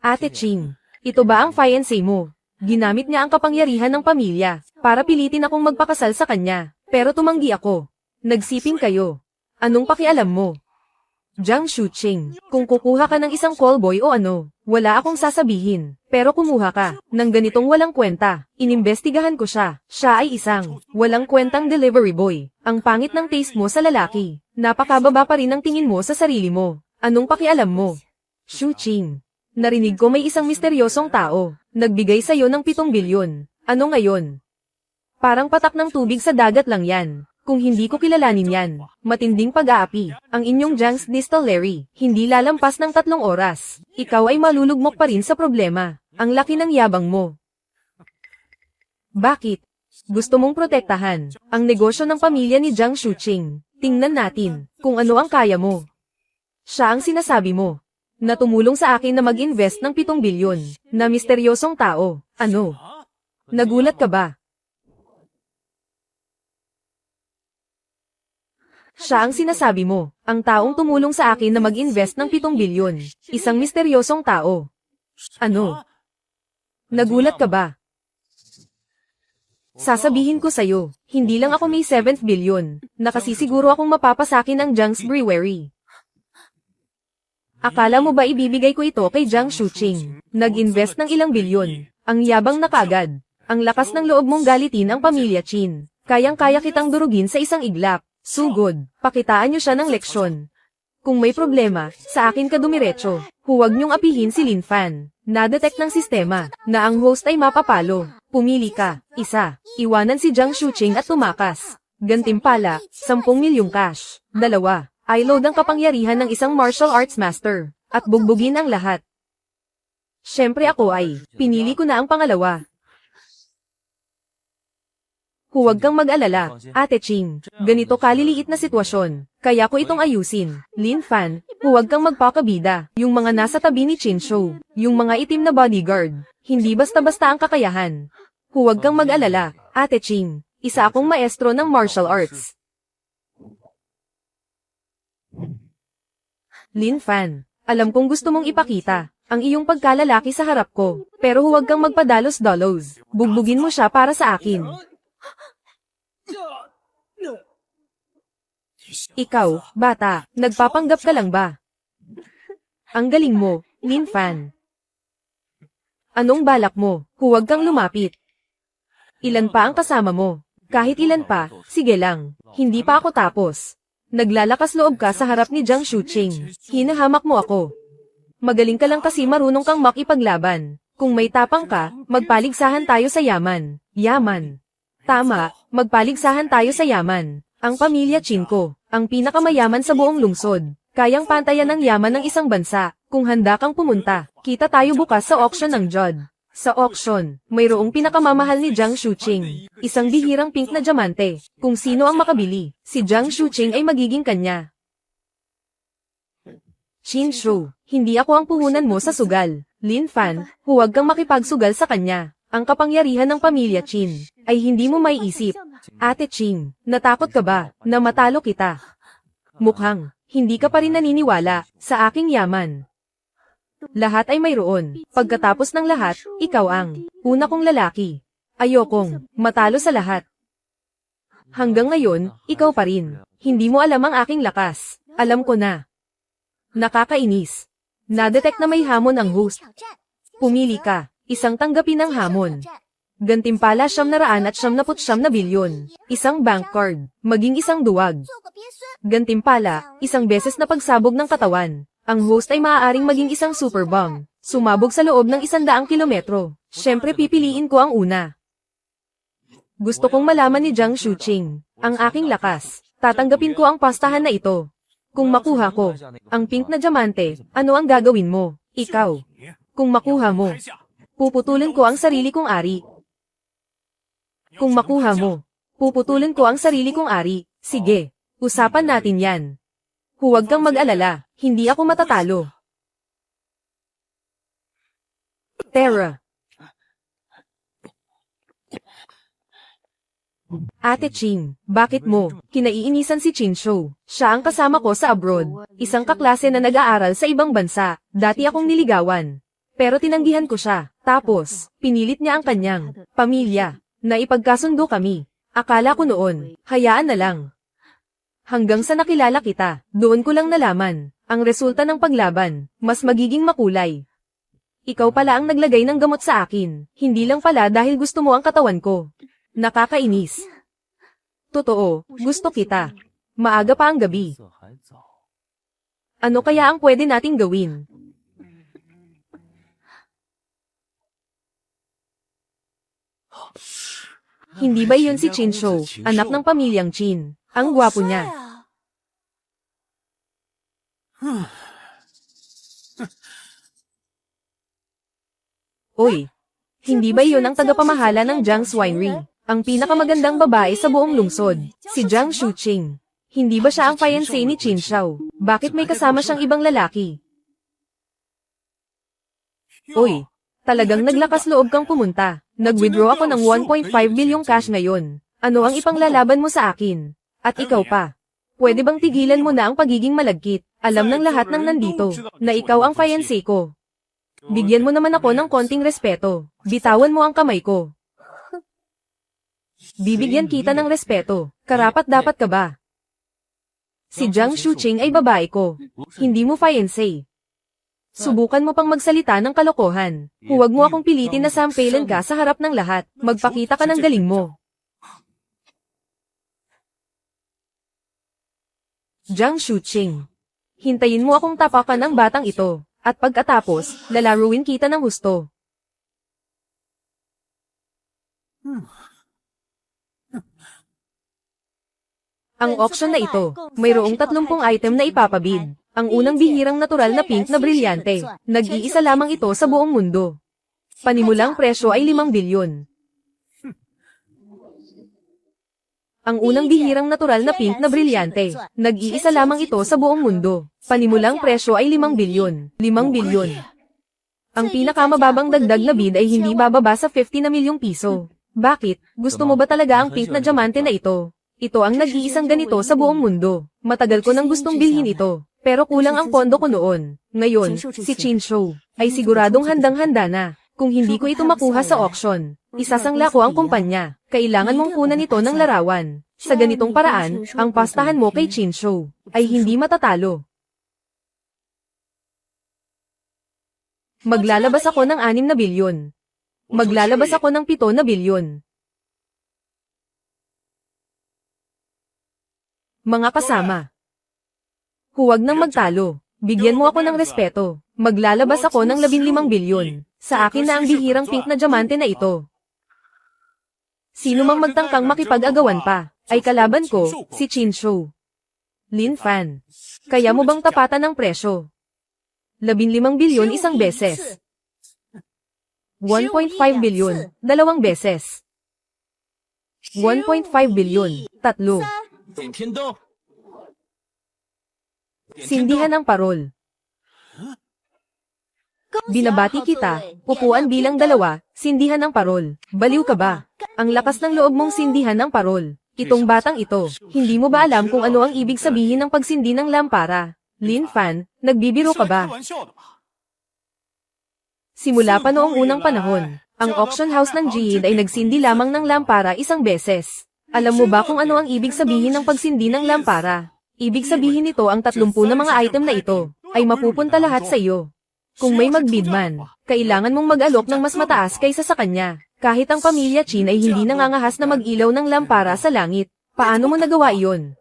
Ate Ching, ito ba ang fiancé mo? Ginamit niya ang kapangyarihan ng pamilya para pilitin akong magpakasal sa kanya, pero tumanggi ako. Nagsiping kayo. Anong pakialam mo? Jiang Shuqing, kung kukuha ka ng isang callboy o ano, wala akong sasabihin. Pero kumuha ka ng ganitong walang kwenta. Inimbestigahan ko siya. Siya ay isang walang kwentang delivery boy. Ang pangit ng taste mo sa lalaki. Napakababa pa rin ang tingin mo sa sarili mo. Anong pakialam mo? Shuqing, narinig ko may isang misteryosong tao. Nagbigay sa'yo ng 7 bilyon. Ano ngayon? Parang patak ng tubig sa dagat lang yan. Kung hindi ko kilalanin yan, matinding pag-aapi, ang inyong Jiang's Distillery, hindi lalampas ng 3 oras. Ikaw ay malulugmok pa rin sa problema. Ang laki ng yabang mo. Bakit? Gusto mong protektahan ang negosyo ng pamilya ni Jiang Shuqing. Tingnan natin kung ano ang kaya mo. Siya ang sinasabi mo na tumulong sa akin na mag-invest ng 7 bilyon na misteryosong tao. Ano? Nagulat ka ba? Siya ang sinasabi mo, ang taong tumulong sa akin na mag-invest ng 7 bilyon. Isang misteryosong tao. Ano? Nagulat ka ba? Sasabihin ko sa'yo, hindi lang ako may 7th billion, nakasisiguro akong mapapasakin ang Jiang's Brewery. Akala mo ba ibibigay ko ito kay Jiang Shuqing? Nag-invest ng ilang bilyon. Ang yabang na kagad. Ang lakas ng loob mong galitin ang pamilya Qin. Kayang-kaya kitang durugin sa isang iglap. Sugod, pakitaan niyo siya ng leksyon. Kung may problema, sa akin ka dumiretso. Huwag niyong apihin si Lin Fan. Na-detect ng sistema na ang host ay mapapalo. Pumili ka. 1. Iwanan si Jiang Shuqing at tumakas. Gantimpala, 10 milyong cash. 2. I-load ang kapangyarihan ng isang martial arts master. At bugbugin ang lahat. Siyempre ako ay, pinili ko na ang pangalawa. Huwag kang mag-alala, Ate Ching. Ganito kaliliit na sitwasyon. Kaya ko itong ayusin. Lin Fan, huwag kang magpakabida. Yung mga nasa tabi ni Qin Shou, yung mga itim na bodyguard, hindi basta-basta ang kakayahan. Huwag kang mag-alala, Ate Ching. Isa akong maestro ng martial arts. Lin Fan, alam kong gusto mong ipakita ang iyong pagkalalaki sa harap ko, pero huwag kang magpadalos-dalos. Bugbugin mo siya para sa akin. Ikaw, bata, nagpapanggap ka lang ba? Ang galing mo, Lin Fan. Anong balak mo? Huwag kang lumapit. Ilan pa ang kasama mo? Kahit ilan pa, sige lang. Hindi pa ako tapos. Naglalakas loob ka sa harap ni Jiang Shuqing. Hinahamak mo ako. Magaling ka lang kasi marunong kang makipaglaban. Kung may tapang ka, magpaligsahan tayo sa yaman. Yaman. Tama, magpaligsahan tayo sa yaman. Ang pamilya Qin ko, ang pinakamayaman sa buong lungsod. Kayang pantayan ng yaman ng isang bansa. Kung handa kang pumunta, kita tayo bukas sa auction ng Jod. Sa auction, mayroong pinakamamahal ni Jiang Shuqing. Isang bihirang pink na diamante. Kung sino ang makabili, si Jiang Shuqing ay magiging kanya. Qin Shou, hindi ako ang puhunan mo sa sugal. Lin Fan, huwag kang makipagsugal sa kanya. Ang kapangyarihan ng pamilya Qin ay hindi mo maiisip. Ate Ching, natakot ka ba na matalo kita? Mukhang, hindi ka pa rin naniniwala sa aking yaman. Lahat ay mayroon. Pagkatapos ng lahat, ikaw ang una kong lalaki. Ayokong matalo sa lahat. Hanggang ngayon, ikaw pa rin. Hindi mo alam ang aking lakas. Alam ko na. Nakakainis. Na-detect na may hamon ang host. Pumili ka. Isang tanggapin ang hamon. Gantimpala 999 na bilyon. Isang bank card. Maging isang duwag. Gantimpala, isang beses na pagsabog ng katawan. Ang host ay maaaring maging isang super bomb. Sumabog sa loob ng 100 kilometro. Siyempre pipiliin ko ang una. Gusto kong malaman ni Jiang Shuqing ang aking lakas. Tatanggapin ko ang pastahan na ito. Kung makuha ko ang pink na diamante, ano ang gagawin mo? Ikaw. Kung makuha mo, puputulin ko ang sarili kong ari. Kung makuha mo, puputulin ko ang sarili kong ari. Sige, usapan natin yan. Huwag kang mag-alala, hindi ako matatalo. Terra. Ate Chin, bakit mo? Kinaiinisan si Chin Shou. Siya ang kasama ko sa abroad. Isang kaklase na nag-aaral sa ibang bansa. Dati akong niligawan. Pero tinanggihan ko siya. Tapos, pinilit niya ang kanyang pamilya. Naipagkasundo kami. Akala ko noon, hayaan na lang. Hanggang sa nakilala kita, doon ko lang nalaman, ang resulta ng paglaban, mas magiging makulay. Ikaw pala ang naglagay ng gamot sa akin, hindi lang pala dahil gusto mo ang katawan ko. Nakakainis. Totoo, gusto kita. Maaga pa ang gabi. Ano kaya ang pwede nating gawin? Hindi ba yun si Chin Shou, anak ng pamilyang Chin? Ang gwapo niya. Oy, hindi ba yun ang tagapamahala ng Jiang's Winery? Ang pinakamagandang babae sa buong lungsod, si Jiang Shuqing. Hindi ba siya ang fiancé ni Chin Shou? Bakit may kasama siyang ibang lalaki? Oy, talagang naglakas loob kang pumunta. Nag-withdraw ako ng 1.5 bilyong cash ngayon. Ano ang ipanglalaban mo sa akin? At ikaw pa. Pwede bang tigilan mo na ang pagiging malagkit? Alam ng lahat ng nandito, na ikaw ang fiancé ko. Bigyan mo naman ako ng konting respeto. Bitawan mo ang kamay ko. Bibigyan kita ng respeto. Karapat dapat ka ba? Si Jiang Shuqing ay babae ko. Hindi mo fiancé. Subukan mo pang magsalita ng kalokohan. Huwag mo akong pilitin na sampalan ka sa harap ng lahat. Magpakita ka ng galing mo. Jiang Shuqing. Hintayin mo akong tapakan ng batang ito. At pagkatapos, lalaruin kita ng husto. Ang auction na ito, mayroong 30 item na ipapabid. Ang unang bihirang natural na pink na brilyante. Nag-iisa lamang ito sa buong mundo. Panimulang presyo ay 5 bilyon. Ang unang bihirang natural na pink na brilyante. Nag-iisa lamang ito sa buong mundo. Panimulang presyo ay 5 bilyon. 5 bilyon. Ang pinakamababang dagdag na bid ay hindi bababa sa 50 na milyong piso. Bakit? Gusto mo ba talaga ang pink na diamante na ito? Ito ang nag-iisang ganito sa buong mundo. Matagal ko nang gustong bilhin ito. Pero kulang ang pondo ko noon. Ngayon, si Chin Shou ay siguradong handang-handa na. Kung hindi ko ito makuha sa auction, isasangla ko ang kumpanya. Kailangan mong kunan ito ng larawan. Sa ganitong paraan, ang pastahan mo kay Chin Shou ay hindi matatalo. Maglalabas ako ng 6 na bilyon. Maglalabas ako ng 7 na bilyon. Mga kasama. Huwag nang magtalo. Bigyan mo ako ng respeto. Maglalabas ako ng 15 bilyon. Sa akin na ang bihirang pink na diamante na ito. Sino mang magtangkang makipag-agawan pa, ay kalaban ko, si Chin Shou. Lin Fan. Kaya mo bang tapatan ng presyo? 15 bilyon isang beses. 1.5 bilyon, 2 beses. 1.5 bilyon, 3. Sindihan ng parol. Binabati kita, upuan bilang 2, sindihan ng parol. Baliw ka ba? Ang lakas ng loob mong sindihan ng parol. Itong batang ito, hindi mo ba alam kung ano ang ibig sabihin ng pagsindi ng lampara? Lin Fan, nagbibiro ka ba? Simula pa noong unang panahon, ang auction house ng Jihad ay nagsindi lamang ng lampara 1 beses. Alam mo ba kung ano ang ibig sabihin ng pagsindi ng lampara? Ibig sabihin nito ang 30 na mga item na ito, ay mapupunta lahat sa iyo. Kung may magbid man, kailangan mong mag-alok ng mas mataas kaysa sa kanya. Kahit ang pamilya Chin ay hindi nangangahas na mag-ilaw ng lampara sa langit. Paano mo nagawa iyon?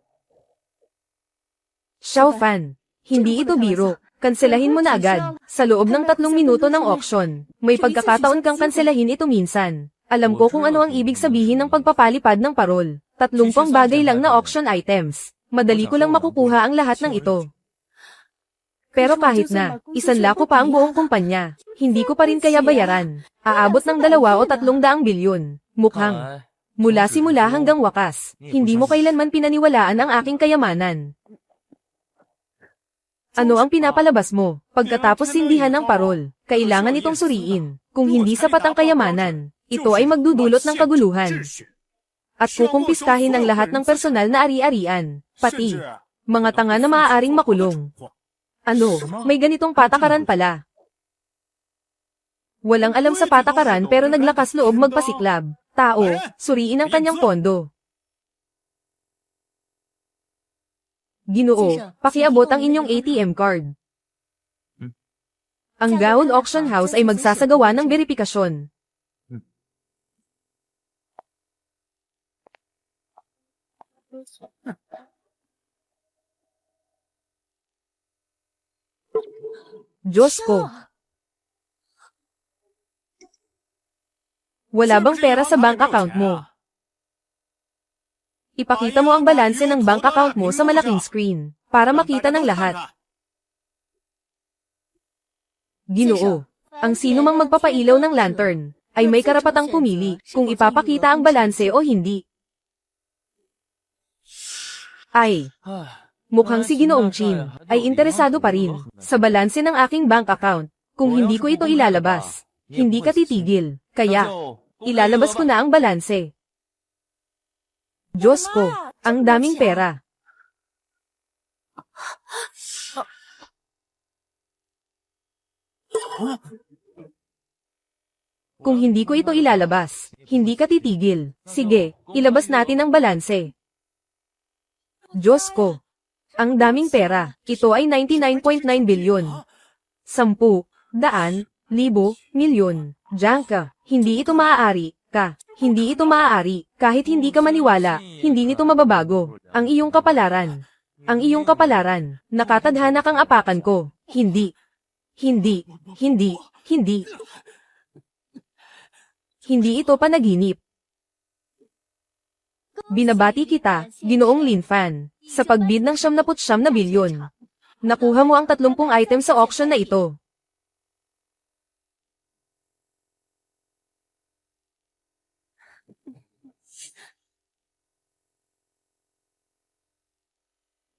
Xiao Fan, hindi ito biro. Kanselahin mo na agad. Sa loob ng 3 minuto ng auction, may pagkakataon kang kanselahin ito minsan. Alam ko kung ano ang ibig sabihin ng pagpapalipad ng parol. 30 bagay lang na auction items. Madali ko lang makukuha ang lahat ng ito. Pero kahit na, isanla ko pa ang buong kumpanya, hindi ko pa rin kaya bayaran. Aabot ng 2 o 300 bilyon. Mukhang, mula simula hanggang wakas, hindi mo kailanman pinaniwalaan ang aking kayamanan. Ano ang pinapalabas mo? Pagkatapos sindihan ng parol, kailangan itong suriin. Kung hindi sapat ang kayamanan, ito ay magdudulot ng kaguluhan. At kukumpiskahin ang lahat ng personal na ari-arian, pati mga tanga na maaaring makulong. Ano, may ganitong patakaran pala. Walang alam sa patakaran pero naglakas loob magpasiklab. Tao, suriin ang kanyang pondo. Ginoo, pakiabot ang inyong ATM card. Ang Gaon Auction House ay magsasagawa ng beripikasyon. Diyos ko. Wala bang pera sa bank account mo? Ipakita mo ang balanse ng bank account mo sa malaking screen, para makita ng lahat. Ginoo, ang sino mang magpapailaw ng lantern, ay may karapatang pumili kung ipapakita ang balanse o hindi. Ay, mukhang si Ginoong Chin ay interesado pa rin sa balanse ng aking bank account. Kung hindi ko ito ilalabas, hindi ka titigil, kaya ilalabas ko na ang balanse. Diyos ko, ang daming pera. Kung hindi ko ito ilalabas, hindi ka titigil. Sige, ilabas natin ang balanse. Diyos ko, ang daming pera. Ito ay 99.9 bilyon. 10, daan, libo, milyon. Janka, hindi ito maaari. Hindi ito maaari. Kahit hindi ka maniwala, hindi nito mababago. Ang iyong kapalaran. Ang iyong kapalaran. Nakatadhana kang apakan ko. Hindi. Hindi. Hindi. Hindi. Hindi ito panaginip. Binabati kita, Ginoong Lin Fan, sa pagbid ng 79 na bilyon. Nakuha mo ang 30 item sa auction na ito.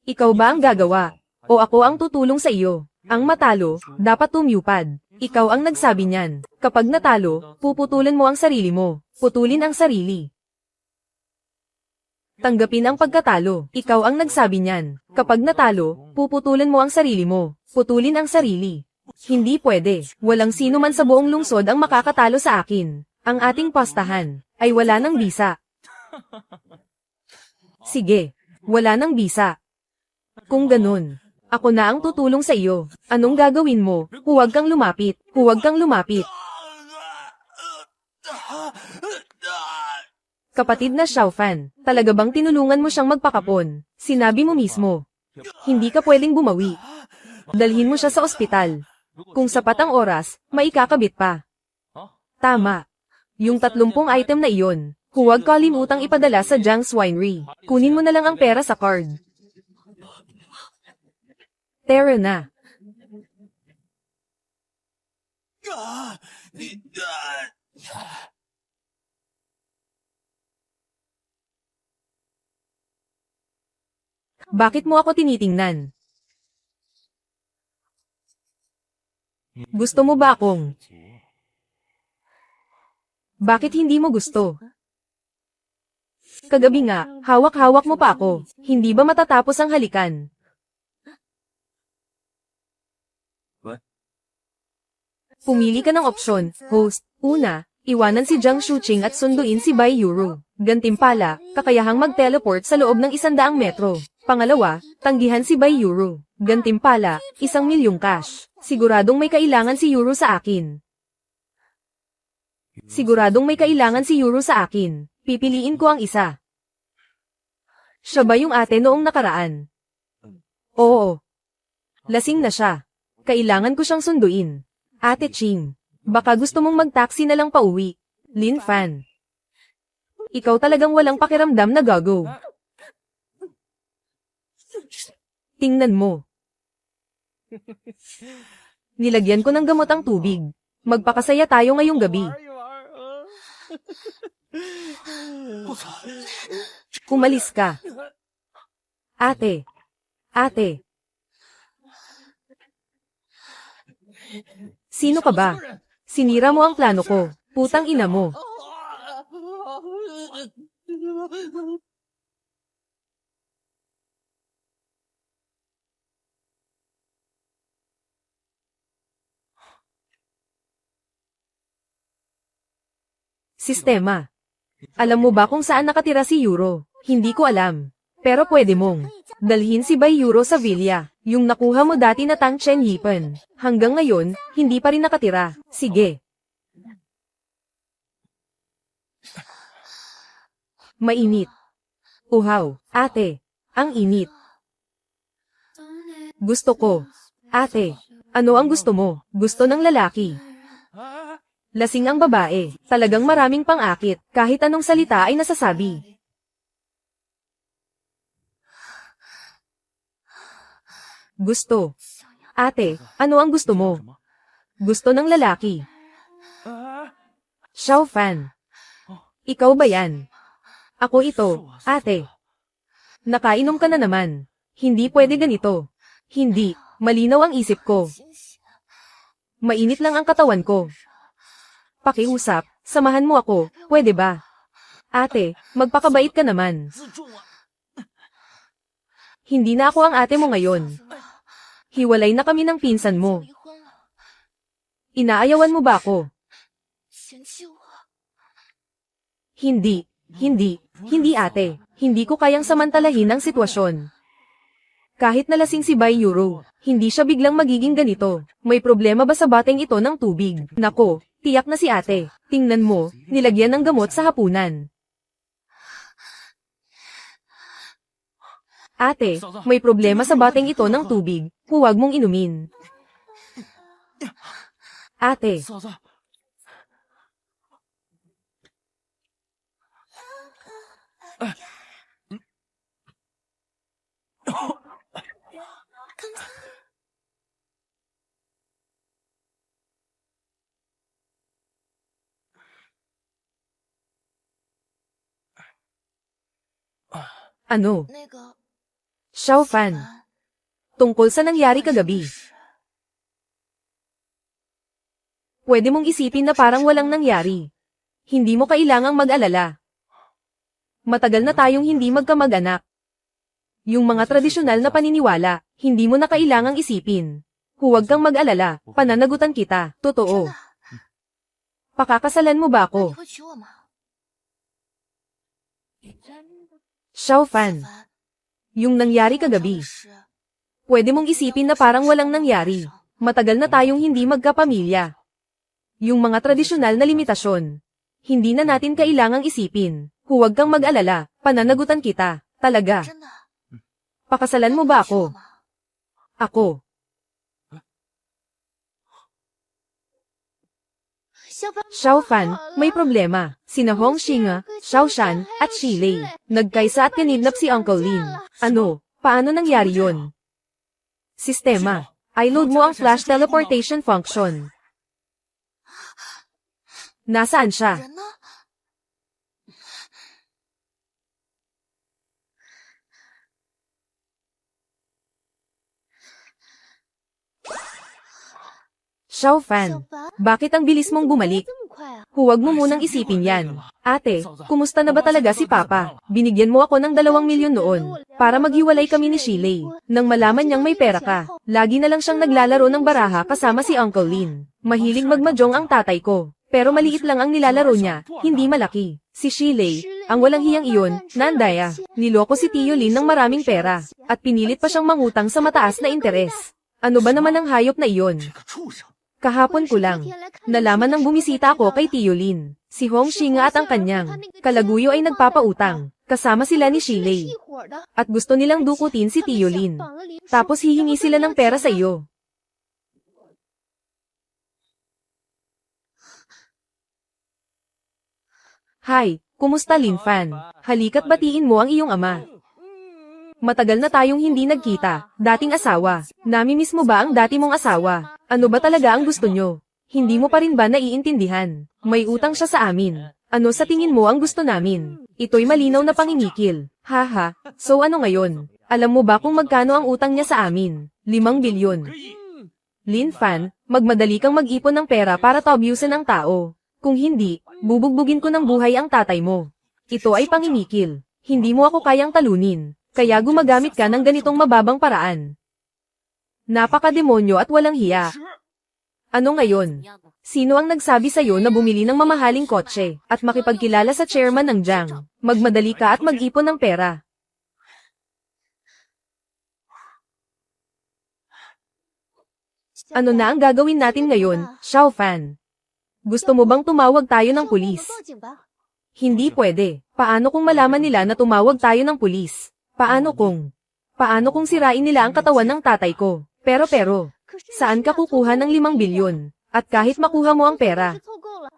Ikaw ba ang gagawa? O ako ang tutulong sa iyo? Ang matalo, dapat tumupad. Ikaw ang nagsabi niyan. Kapag natalo, puputulan mo ang sarili mo. Putulin ang sarili. Tanggapin ang pagkatalo. Ikaw ang nagsabi niyan. Kapag natalo, puputulan mo ang sarili mo. Putulin ang sarili. Hindi pwede. Walang sino man sa buong lungsod ang makakatalo sa akin. Ang ating postahan ay wala ng bisa. Sige, wala ng bisa. Kung ganun, ako na ang tutulong sa iyo. Anong gagawin mo? Huwag kang lumapit. Huwag kang lumapit. Kapatid na Xiaofan, talaga bang tinulungan mo siyang magpakapon? Sinabi mo mismo. Hindi ka pwedeng bumawi. Dalhin mo siya sa ospital. Kung sapat ang oras, maikakabit pa. Tama. Yung 30 item na iyon, huwag kalimutang ipadala sa Jiang's Winery. Kunin mo na lang ang pera sa card. Tara na. Bakit mo ako tinitingnan? Gusto mo ba akong? Bakit hindi mo gusto? Kagabi nga, hawak-hawak mo pa ako. Hindi ba matatapos ang halikan? Pumili ka ng opsyon, host. Una, iwanan si Jiang Shuqing at sunduin si Bai Yuru. Gantimpala, kakayahang mag-teleport sa loob ng 100 metro. Pangalawa, tanggihan si Bai Yuru. Gantimpala, 1,000,000 cash. Siguradong may kailangan si Yuru sa akin. Siguradong may kailangan si Yuru sa akin. Pipiliin ko ang isa. Siya ba yung ate noong nakaraan? Oo. Lasing na siya. Kailangan ko siyang sunduin. Ate Ching, baka gusto mong mag-taxi na lang pauwi. Lin Fan. Ikaw talagang walang pakiramdam na gago. Tingnan mo. Nilagyan ko ng gamot ang tubig. Magpakasaya tayo ngayong gabi. Umalis ka. Ate. Ate. Sino ka ba? Sinira mo ang plano ko. Putang ina mo. Sistema. Alam mo ba kung saan nakatira si Euro? Hindi ko alam. Pero pwede mong dalhin si Bai Euro sa villa, yung nakuha mo dati na Tang Chen Yipen. Hanggang ngayon, hindi pa rin nakatira. Sige. Mainit. Uhaw, ate. Ang init. Gusto ko. Ate, ano ang gusto mo? Gusto ng lalaki. Lasing ang babae, talagang maraming pang-akit, kahit anong salita ay nasasabi. Gusto. Ate, ano ang gusto mo? Gusto ng lalaki. Xiao Fan. Ikaw ba yan? Ako ito, ate. Nakainom ka na naman. Hindi pwede ganito. Hindi, malinaw ang isip ko. Mainit lang ang katawan ko. Pakiusap, samahan mo ako, pwede ba? Ate, magpakabait ka naman. Hindi na ako ang ate mo ngayon. Hiwalay na kami ng pinsan mo. Inaayawan mo ba ako? Hindi, hindi ate. Hindi ko kayang samantalahin ang sitwasyon. Kahit nalasing si Bai Euro, hindi siya biglang magiging ganito. May problema ba sa bateng ito ng tubig? Nako, tiyak na si ate. Tingnan mo, nilagyan ng gamot sa hapunan. Ate, may problema sa bateng ito ng tubig. Huwag mong inumin. Ate. Ano? Xiao Fan. Tungkol sa nangyari kagabi. Pwede mong isipin na parang walang nangyari. Hindi mo kailangang mag-alala. Matagal na tayong hindi magkamag-anak. Yung mga tradisyonal na paniniwala, hindi mo na kailangang isipin. Huwag kang mag-alala, pananagutan kita, totoo. Pakakasalan mo ba ako? Xiao Fan. Yung nangyari kagabi. Pwede mong isipin na parang walang nangyari. Matagal na tayong hindi magkapamilya. Yung mga tradisyonal na limitasyon. Hindi na natin kailangang isipin. Huwag kang mag-alala, pananagutan kita, talaga. Pakasalan mo ba ako? Ako. Xiao Fan, may problema. Sina Hong Xinga, Xiao Shan, at Shi Lei. Nagkaisa at kinidnap si Uncle Lin. Ano? Paano nangyari yon? Sistema. I-load mo ang flash teleportation function. Nasaan siya? Xiao Fan, bakit ang bilis mong bumalik? Huwag mo munang isipin yan. Ate, kumusta na ba talaga si Papa? Binigyan mo ako ng 2 milyon noon, para maghiwalay kami ni Shilei. Nang malaman niyang may pera ka, lagi na lang siyang naglalaro ng baraha kasama si Uncle Lin. Mahilig magmahjong ang tatay ko, pero maliit lang ang nilalaro niya, hindi malaki. Si Shilei, ang walang hiyang iyon, nandaya. Niloko si Tio Lin ng maraming pera, at pinilit pa siyang mangutang sa mataas na interes. Ano ba naman ang hayop na iyon? Kahapon ko lang, nalaman nang bumisita ako kay Tio Lin. Si Hong Xinga at ang kanyang kalaguyo ay nagpapautang, kasama sila ni Shilei. At gusto nilang dukutin si Tio Lin. Tapos hihingi sila ng pera sa iyo. Hi, kumusta Lin Fan? Halika't batiin mo ang iyong ama. Matagal na tayong hindi nagkita, dating asawa. Namimiss mo ba ang dati mong asawa? Ano ba talaga ang gusto nyo? Hindi mo pa rin ba naiintindihan? May utang siya sa amin. Ano sa tingin mo ang gusto namin? Ito'y malinaw na pangingikil. Haha, so ano ngayon? Alam mo ba kung magkano ang utang niya sa amin? 5 bilyon. Lin Fan, magmadali kang mag-ipon ng pera para tabyusin ang tao. Kung hindi, bubugbugin ko ng buhay ang tatay mo. Ito ay pangimikil. Hindi mo ako kayang talunin. Kaya gumagamit ka ng ganitong mababang paraan. Napakademonyo at walang hiya. Ano ngayon? Sino ang nagsabi sa'yo na bumili ng mamahaling kotse at makipagkilala sa chairman ng Jiang? Magmadali ka at mag-ipon ng pera. Ano na ang gagawin natin ngayon, Xiao Fan? Gusto mo bang tumawag tayo ng pulis? Hindi pwede. Paano kung malaman nila na tumawag tayo ng pulis? Paano kung sirain nila ang katawan ng tatay ko? Pero, saan ka kukuha ng 5 bilyon? At kahit makuha mo ang pera,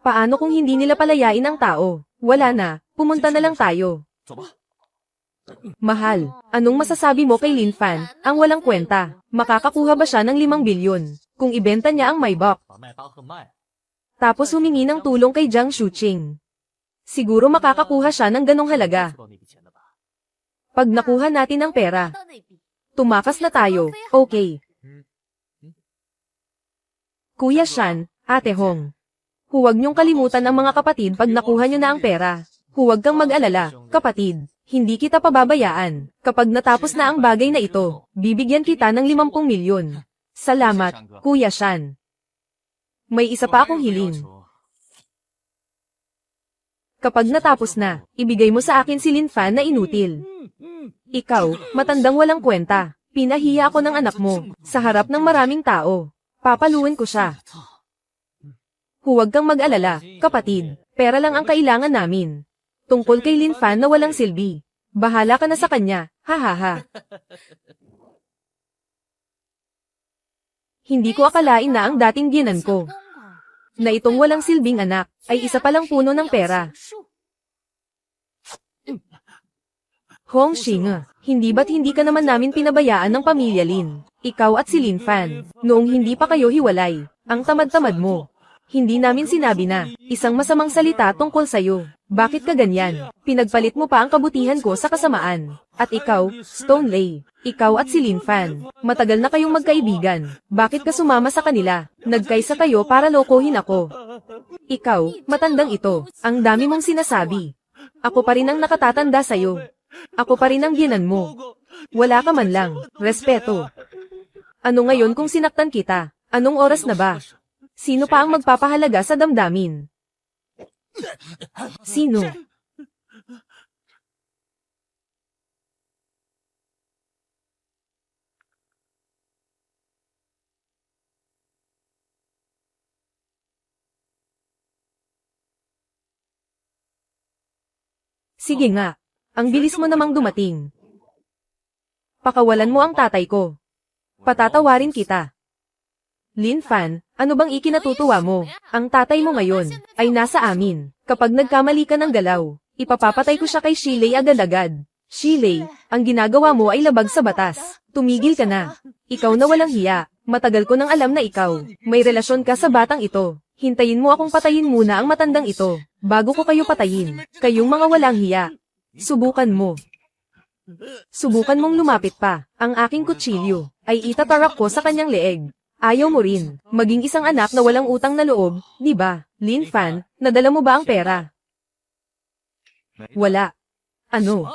paano kung hindi nila palayain ang tao? Wala na, pumunta na lang tayo. 走吧。 Mahal, anong masasabi mo kay Lin Fan? Ang walang kwenta. Makakakuha ba siya ng 5 bilyon kung ibenta niya ang Maybach? 把麦当和麦 Tapos humingi ng tulong kay Jiang Shuqing. Siguro makakakuha siya ng ganong halaga. 到那笔钱的吧？ Pag nakuha natin ang pera, tumakas na tayo, okay. Kuya Shan, Ate Hong. Huwag niyong kalimutan ang mga kapatid pag nakuha niyo na ang pera. Huwag kang mag-alala, kapatid. Hindi kita pababayaan. Kapag natapos na ang bagay na ito, bibigyan kita ng 50 milyon. Salamat, Kuya Shan. May isa pa akong hiling. Kapag natapos na, ibigay mo sa akin si Lin Fan na inutil. Ikaw, matandang walang kwenta. Pinahiya ako ng anak mo, sa harap ng maraming tao. Papaluin ko siya. Huwag kang mag-alala, kapatid. Pera lang ang kailangan namin. Tungkol kay Lin Fan na walang silbi. Bahala ka na sa kanya, hahaha. Hindi ko akalain na ang dating ginan ko, na itong walang silbing anak, ay isa palang puno ng pera. Hong Xing, hindi ba't hindi ka naman namin pinabayaan ng pamilya Lin? Ikaw at si Lin Fan, noong hindi pa kayo hiwalay, ang tamad-tamad mo. Hindi namin sinabi na, isang masamang salita tungkol sa'yo. Bakit ka ganyan? Pinagpalit mo pa ang kabutihan ko sa kasamaan. At ikaw, Stone Lei, ikaw at si Lin Fan, matagal na kayong magkaibigan. Bakit ka sumama sa kanila? Nagkaisa kayo para lokohin ako. Ikaw, matandang ito, ang dami mong sinasabi. Ako pa rin ang nakatatanda sa'yo. Ako pa rin ang ginan mo. Wala ka man lang, respeto. Ano ngayon kung sinaktan kita? Anong oras na ba? Sino pa ang magpapahalaga sa damdamin? Sino? Sige nga, ang bilis mo namang dumating. Pakawalan mo ang tatay ko. Patatawarin kita. Lin Fan, ano bang ikinatutuwa mo? Ang tatay mo ngayon, ay nasa amin. Kapag nagkamali ka ng galaw, ipapapatay ko siya kay Shilei agad-agad. Shilei, ang ginagawa mo ay labag sa batas. Tumigil ka na. Ikaw na walang hiya. Matagal ko nang alam na ikaw. May relasyon ka sa batang ito. Hintayin mo akong patayin muna ang matandang ito, bago ko kayo patayin. Kayong mga walang hiya. Subukan mo. Subukan mong lumapit pa. Ang aking kutsilyo, ay itatarak ko sa kanyang leeg. Ayaw mo rin, maging isang anak na walang utang na loob, di ba? Lin Fan, nadala mo ba ang pera? Wala. Ano?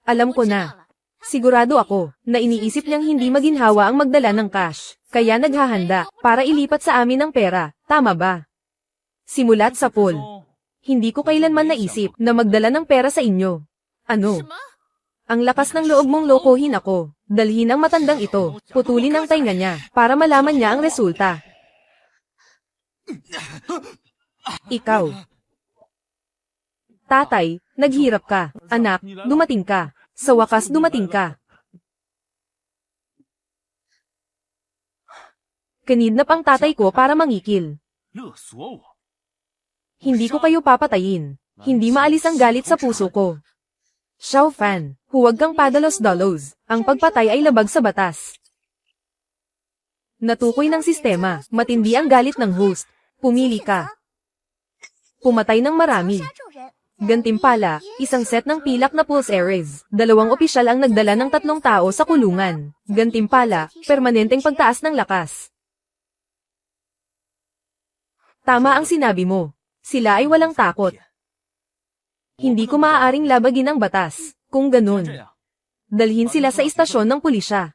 Alam ko na. Sigurado ako, na iniisip niyang hindi maginhawa ang magdala ng cash, kaya naghahanda, para ilipat sa amin ang pera, tama ba? Simulat sa pool. Hindi ko kailanman naisip na magdala ng pera sa inyo. Ano? Ang lakas ng loob mong lokohin ako. Dalhin ang matandang ito, putulin ang tainga niya, para malaman niya ang resulta. Ikaw. Tatay, naghirap ka. Anak, dumating ka. Sa wakas dumating ka. Kinidnap ang tatay ko para mangikil. 勒索我， Hindi ko kayo papatayin. Hindi maalis ang galit sa puso ko. Xiao Fan, huwag kang padalos-dalos. Ang pagpatay ay labag sa batas. Natukoy ng sistema, matindi ang galit ng host. Pumili ka. Pumatay ng marami. Gantimpala, isang set ng pilak na pulse areas. 2 opisyal ang nagdala ng 3 tao sa kulungan. Gantimpala, permanenteng pagtaas ng lakas. Tama ang sinabi mo. Sila ay walang takot. Hindi ko maaaring labagin ang batas. Kung ganun, dalhin sila sa istasyon ng pulisya.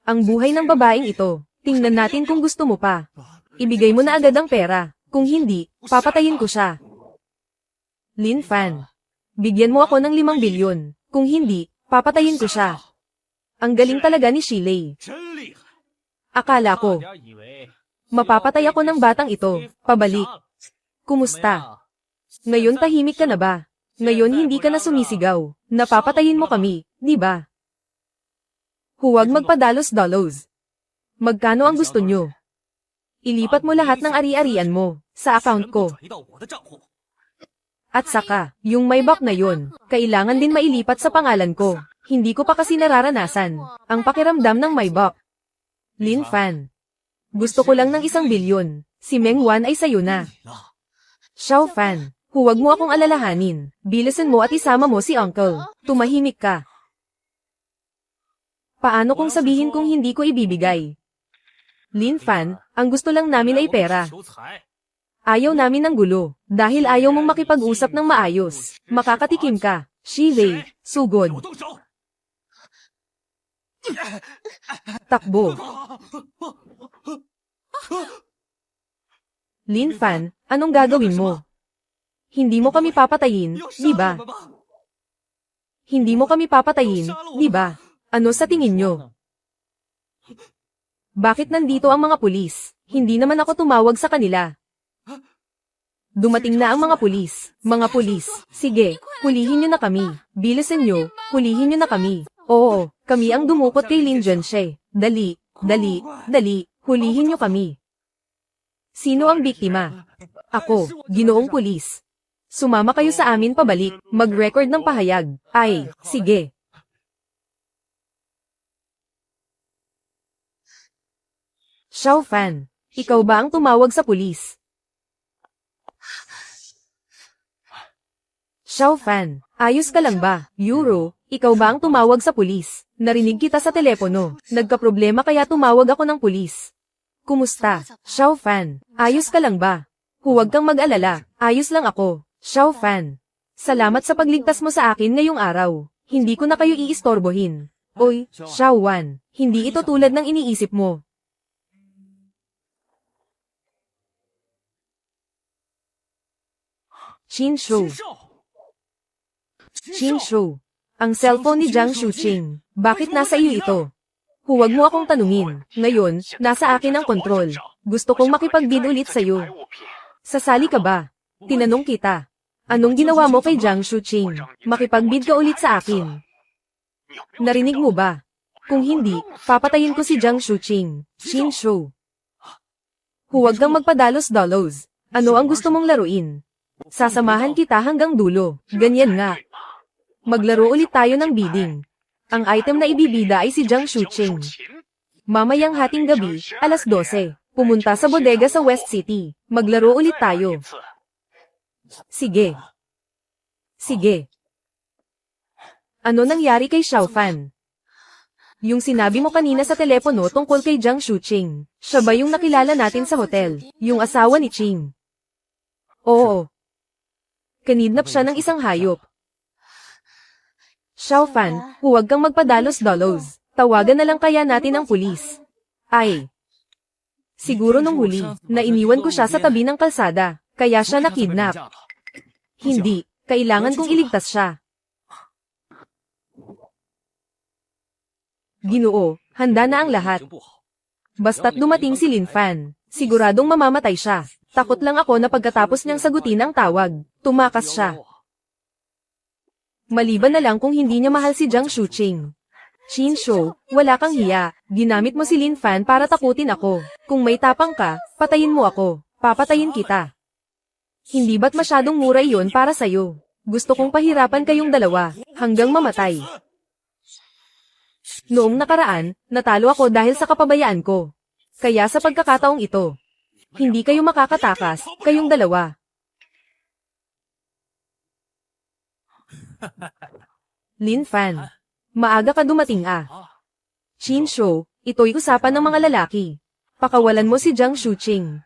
Ang buhay ng babaeng ito, tingnan natin kung gusto mo pa. Ibigay mo na agad ang pera. Kung hindi, papatayin ko siya. Lin Fan. Bigyan mo ako ng 5 bilyon. Kung hindi, papatayin ko siya. Ang galing talaga ni Shilei. 真厉害！ Akala ko, 差点以为 mapapatay ako ng batang ito. Pabalik. 怎么 Kumusta? 样？ Ngayon tahimik ka na ba? Ngayon hindi ka na sumisigaw. Napapatayin mo kami, di ba? Huwag magpadalos-dalos. Magkano ang gusto nyo? Ilipat mo lahat ng ari-arian mo sa account 全部 ko. 转移到我的账户。 At saka, yung Maybach na yun, kailangan din mailipat sa pangalan ko. Hindi ko pa kasi nararanasan ang pakiramdam ng Maybach. Lin Fan. Gusto ko lang ng 1 bilyon. Si Meng Wan ay sayo na. 啊， Xiao Fan. Huwag mo akong alalahanin. Bilisan mo at isama mo si Uncle. Tumahimik ka. Paano kung sabihin kung hindi ko ibibigay? Lin Fan, ang gusto lang namin ay pera. 求财， Ayaw namin ng gulo. Dahil ayaw mong makipag-usap ng maayos. Makakatikim ka. Shilei, sugod. 给我动手！ Takbo. Lin Fan, anong gagawin mo? Hindi mo kami papatayin, 要 di 杀 ba? 我们吧？ Hindi mo kami papatayin, di ba? Ano sa tingin nyo? Bakit nandito ang mga pulis? Hindi naman ako tumawag sa kanila. Dumating na ang mga pulis. Mga pulis, sige, hulihin nyo na kami. Bilisan nyo, hulihin nyo na kami. Oo, kami ang dumukot kay Lin Zhenshe. Dali, dali, dali, hulihin nyo kami. Sino ang biktima? Ako, ginoong pulis. Sumama kayo sa amin pabalik, mag-record ng pahayag. Ay, sige. Xiao Fan, ikaw ba ang tumawag sa pulis? Xiao Fan, ayos ka lang ba? Euro, ikaw ba ang tumawag sa pulis? Narinig kita sa telepono. Nagkaproblema kaya tumawag ako ng pulis. Kumusta? Xiao Fan, ayos ka lang ba? Huwag kang mag-alala, ayos lang ako. Xiao Fan, salamat sa pagligtas mo sa akin ngayong araw. Hindi ko na kayo iistorbohin. Oy, Xiao Wan, hindi ito tulad ng iniisip mo. Qin Shu. 禽兽！ Qin Shu. Ang cellphone ni Jiang Shuqing. Bakit nasa iyo ito? Huwag mo akong tanungin. Ngayon, nasa akin ang kontrol. Gusto kong makipagbid ulit sa'yo. Sasali ka ba? Tinanong kita. Anong ginawa mo kay Jiang Shuqing? Makipagbid ka ulit sa akin. Narinig mo ba? Kung hindi, papatayin ko si Jiang Shuqing. Qin Shu. Huwag kang magpadalos-dalos. Ano ang gusto mong laruin? Sasamahan kita hanggang dulo. Ganyan nga. Maglaro ulit tayo ng bidding. Ang item na ibibida ay si Jiang Shuqing. Mamayang hating gabi, alas 12, pumunta sa bodega sa West City. Maglaro ulit tayo. Sige. Sige. Ano nangyari kay Xiao Fan? Yung sinabi mo kanina sa telepono tungkol kay Jiang Shuqing. Siya ba yung nakilala natin sa hotel? Yung asawa ni Qing? Oo. Kanidnap siya ng isang hayop. Xiao Fan, huwag kang magpadalos-dalos. Tawagan na lang kaya natin ang pulis. Ay. Siguro nung huli, nainiwan ko siya sa tabi ng kalsada, kaya siya nakidnap. Hindi, kailangan kong iligtas siya. Ginoo, handa na ang lahat. 已经不好。 Basta't dumating si Lin Fan, siguradong mamamatay siya. Takot lang ako na pagkatapos niyang sagutin ang tawag, tumakas siya. Maliban na lang kung hindi niya mahal si Jiang Shuqing. Qin Shu, wala kang hiya. Ginamit mo si Lin Fan para takutin ako. Kung may tapang ka, patayin mo ako. Papatayin kita. Hindi ba't masyadong mura iyon para sa'yo? Gusto kong pahirapan kayong dalawa, hanggang mamatay. Noong nakaraan, natalo ako dahil sa kapabayaan ko. Kaya sa pagkakataong ito, hindi kayo makakatakas, kayong dalawa. Lin Fan. Maaga ka dumating ah. Chin Shou, ito'y usapan ng mga lalaki. Pakawalan mo si Jiang Shuqing.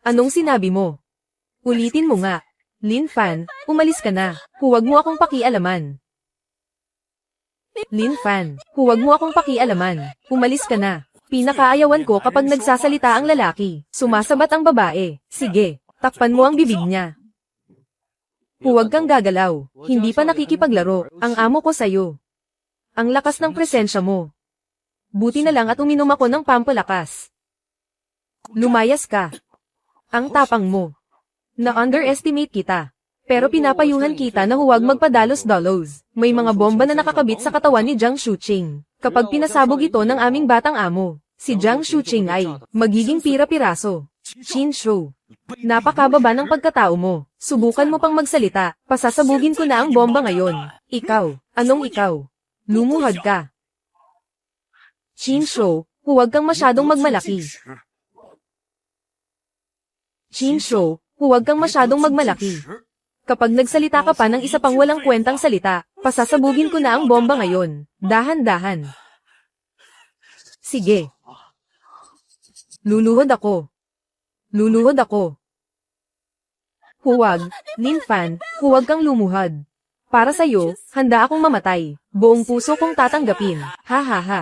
Anong sinabi mo? Ulitin mo nga. Lin Fan, umalis ka na. Huwag mo akong pakialaman. Lin Fan, huwag mo akong pakialaman. Umalis ka na. Pinakaayawan ko kapag nagsasalita ang lalaki. Sumasabat ang babae. Sige, takpan mo ang bibig niya. Huwag kang gagalaw. Hindi pa nakikipaglaro. Ang amo ko sa'yo. Ang lakas ng presensya mo. Buti na lang at uminom ako ng pampalakas. Lumayas ka. Ang tapang mo. Na-underestimate kita. Pero pinapayuhan kita na huwag magpadalos-dalos. May mga bomba na nakakabit sa katawan ni Jiang Shuqing. Kapag pinasabog ito ng aming batang amo, si Jiang Shuqing ay magiging pira-piraso. Chin Shou, napakababa ng pagkatao mo. Subukan mo pang magsalita. Pasasabugin ko na ang bomba ngayon. Ikaw, anong ikaw? Lumuhad ka. Chin Shou, huwag kang masyadong magmalaki. Chin Shou, huwag kang masyadong magmalaki. Kapag nagsalita ka pa ng isa pang walang kwentang salita, pasasabugin ko na ang bomba ngayon. Dahan-dahan. Sige. Luluhod ako. Luluhod ako. Huwag, Lin Fan, huwag kang lumuhad. Para sa'yo, handa akong mamatay. Buong puso kong tatanggapin. Ha ha ha.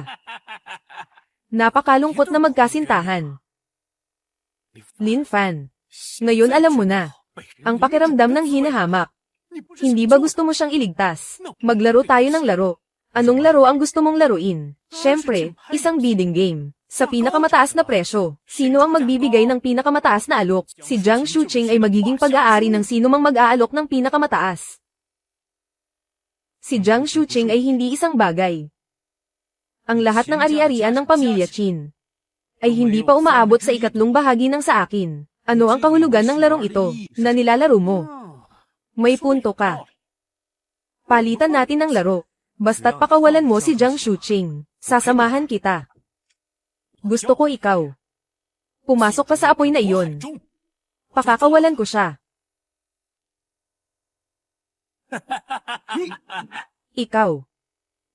Napakalungkot na magkasintahan. Lin Fan. Ngayon alam mo na. Ang pakiramdam ng hinahamak. Hindi ba gusto mo siyang iligtas? Maglaro tayo ng laro. Anong laro ang gusto mong laruin? Siyempre, isang bidding game. Sa pinakamataas na presyo, sino ang magbibigay ng pinakamataas na alok? Si Jiang Shuqing ay magiging pag-aari ng sino mang mag-aalok ng pinakamataas. Si Jiang Shuqing ay hindi isang bagay. Ang lahat ng ari-arian ng pamilya Qin ay hindi pa umaabot sa ikatlong bahagi ng sa akin. Ano ang kahulugan ng larong ito na nilalaro mo? May punto ka. Palitan natin ng laro. Basta't pakawalan mo si Jiang Shuqing. Sasamahan kita. Gusto ko ikaw. Pumasok ka sa apoy na iyon. Pakakawalan ko siya. Ikaw.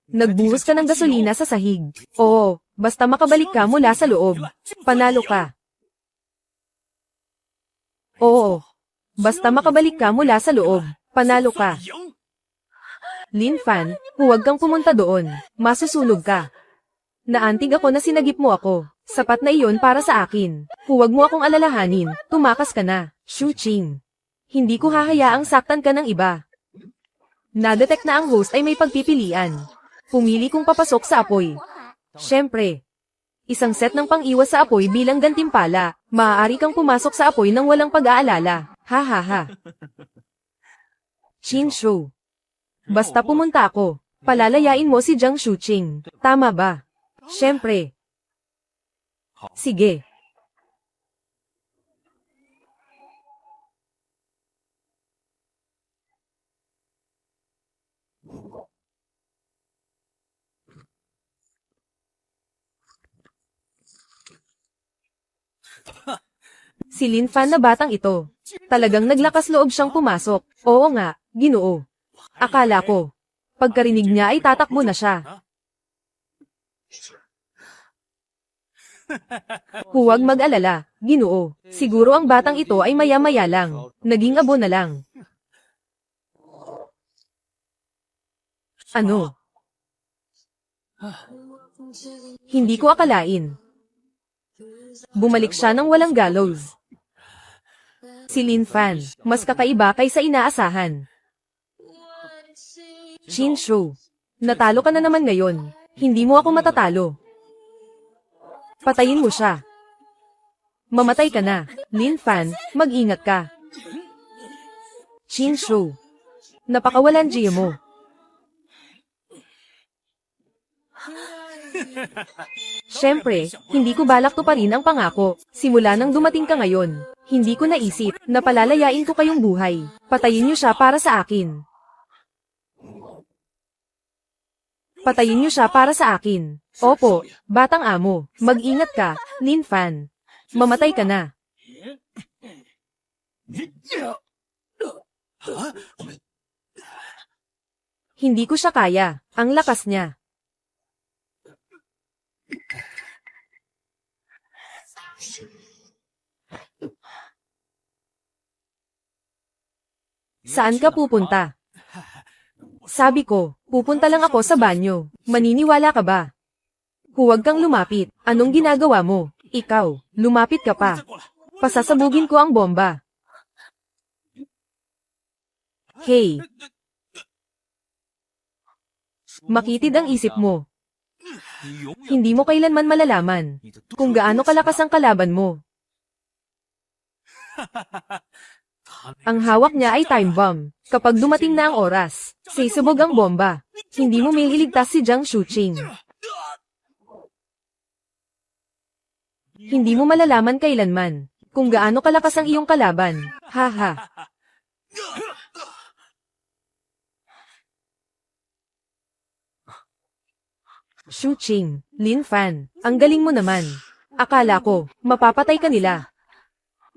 Nagbuhos ka ng gasolina sa sahig. Oo, basta makabalik ka mula sa loob. Panalo ka. Oo. Basta makabalik ka mula sa loob. Panalo ka. Lin Fan, huwag kang pumunta doon. Masusunog ka. Naantig ako na sinagip mo ako. Sapat na iyon para sa akin. Huwag mo akong alalahanin. Tumakas ka na. Shuqing. Hindi ko hahayaang saktan ka ng iba. Nadetect na ang host ay may pagpipilian. Pumili kung papasok sa apoy. Siyempre. Isang set ng pang-iwas sa apoy bilang gantimpala. Maaari kang pumasok sa apoy nang walang pag-aalala. Ha ha ha. Chin Shou. Basta pumunta ako. Palalayain mo si Jiang Shuqing. Tama ba? Siyempre. Sige. Si Lin Fan na batang ito. Talagang naglakas loob siyang pumasok. Oo nga, Ginoo. Akala ko. Pagkarinig niya ay tatakbo na siya. Huwag mag-alala, Ginoo. Siguro ang batang ito ay maya-maya lang. Naging abo na lang. Ano? Hindi ko akalain. Bumalik siya ng walang gallows. Si Lin Fan, mas kakaiba kaysa inaasahan. Chin Shou, natalo ka na naman ngayon. Hindi mo ako matatalo. Patayin mo siya. Mamatay ka na. Lin Fan, mag-ingat ka. Chin Shou, napakawalan Gia mo. Siyempre, hindi ko balak tuparin ang pangako. Simula nang dumating ka ngayon, hindi ko naisip na palalayain ko kayong buhay. Patayin niyo siya para sa akin. Patayin niyo siya para sa akin. Opo, batang amo, mag-ingat ka, Lin Fan. Mamatay ka na. Hindi ko siya kaya. Ang lakas niya. Saan ka pupunta? Sabi ko, pupunta lang ako sa banyo. Maniniwala ka ba? Huwag kang lumapit. Anong ginagawa mo? Ikaw, lumapit ka pa. Pasasabugin ko ang bomba. Hey! Makitid ang isip mo. Hindi mo kailanman malalaman kung gaano kalakas ang kalaban mo. Ang hawak niya ay time bomb. Kapag dumating na ang oras, sisubog ang bomba. Hindi mo may iligtas si Jiang Shuqing. Hindi mo malalaman kailanman kung gaano kalakas ang iyong kalaban. Haha. Shuqing, Lin Fan, ang galing mo naman. Akala ko, mapapatay ka nila.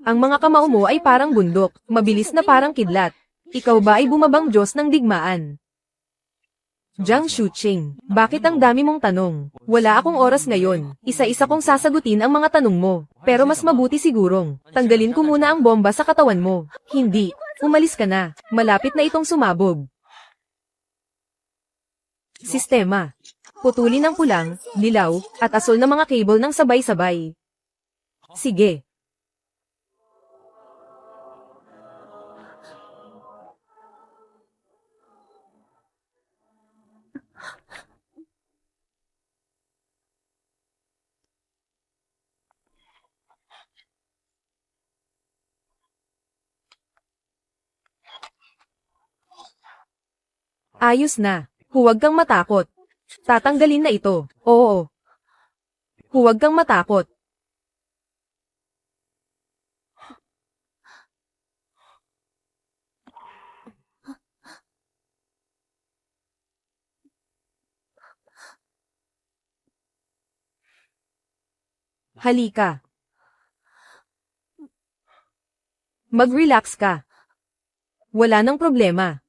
Ang mga kamao mo ay parang bundok, mabilis na parang kidlat. Ikaw ba ay bumabang Diyos ng digmaan? Jiang Shuqing, bakit ang dami mong tanong? Wala akong oras ngayon. Isa-isa kong sasagutin ang mga tanong mo. Pero mas mabuti sigurong, tanggalin ko muna ang bomba sa katawan mo. Hindi, umalis ka na. Malapit na itong sumabog. Sistema. Putulin ang pulang, dilaw, at asul na mga cable ng sabay-sabay. Sige. Ayos na. Huwag kang matakot. Tatanggalin na ito. Oo. Huwag kang matakot. Halika. Mag-relax ka. Wala nang problema.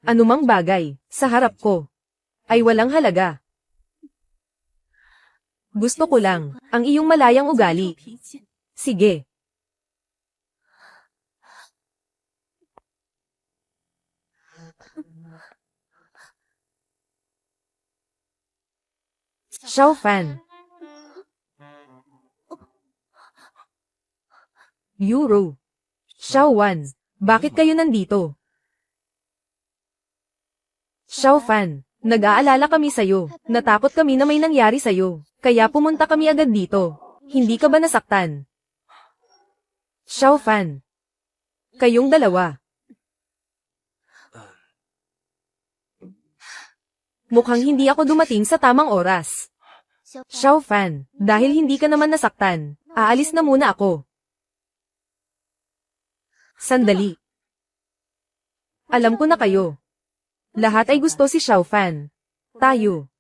Anumang bagay, sa harap ko, ay walang halaga. Gusto ko lang, ang iyong malayang ugali. Sige. Xiao Fan. Yuro. Xiao Wan, bakit kayo nandito? Xiao Fan, nag-aalala kami sa'yo. Natakot kami na may nangyari sa'yo. Kaya pumunta kami agad dito. Hindi ka ba nasaktan? Xiao Fan. Kayong dalawa. Mukhang hindi ako dumating sa tamang oras. Xiao Fan, dahil hindi ka naman nasaktan, aalis na muna ako. Sandali. Alam ko na kayo. Lahat ay gusto si Xiao Fan. Tayo.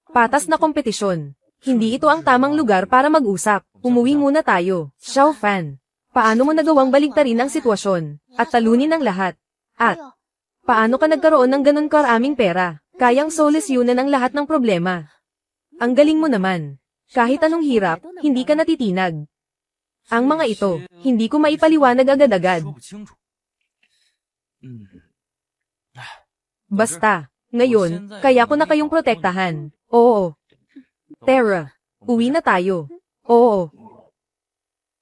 Patas na kompetisyon. Hindi ito ang tamang lugar para mag-usap. Umuwi muna tayo. Xiao Fan. Paano mo nagawang baligtarin ang sitwasyon at talunin ang lahat? At paano ka nagkaroon ng ganun karaming pera? Kayang solusyonan ang lahat ng problema. Ang galing mo naman. Kahit anong hirap, hindi ka natitinag. Ang mga ito, hindi ko maipaliwanag agad-agad. 说不清楚。Basta, ngayon, kaya ko na kayong protektahan. Oo. Terra, uwi na tayo. Oo.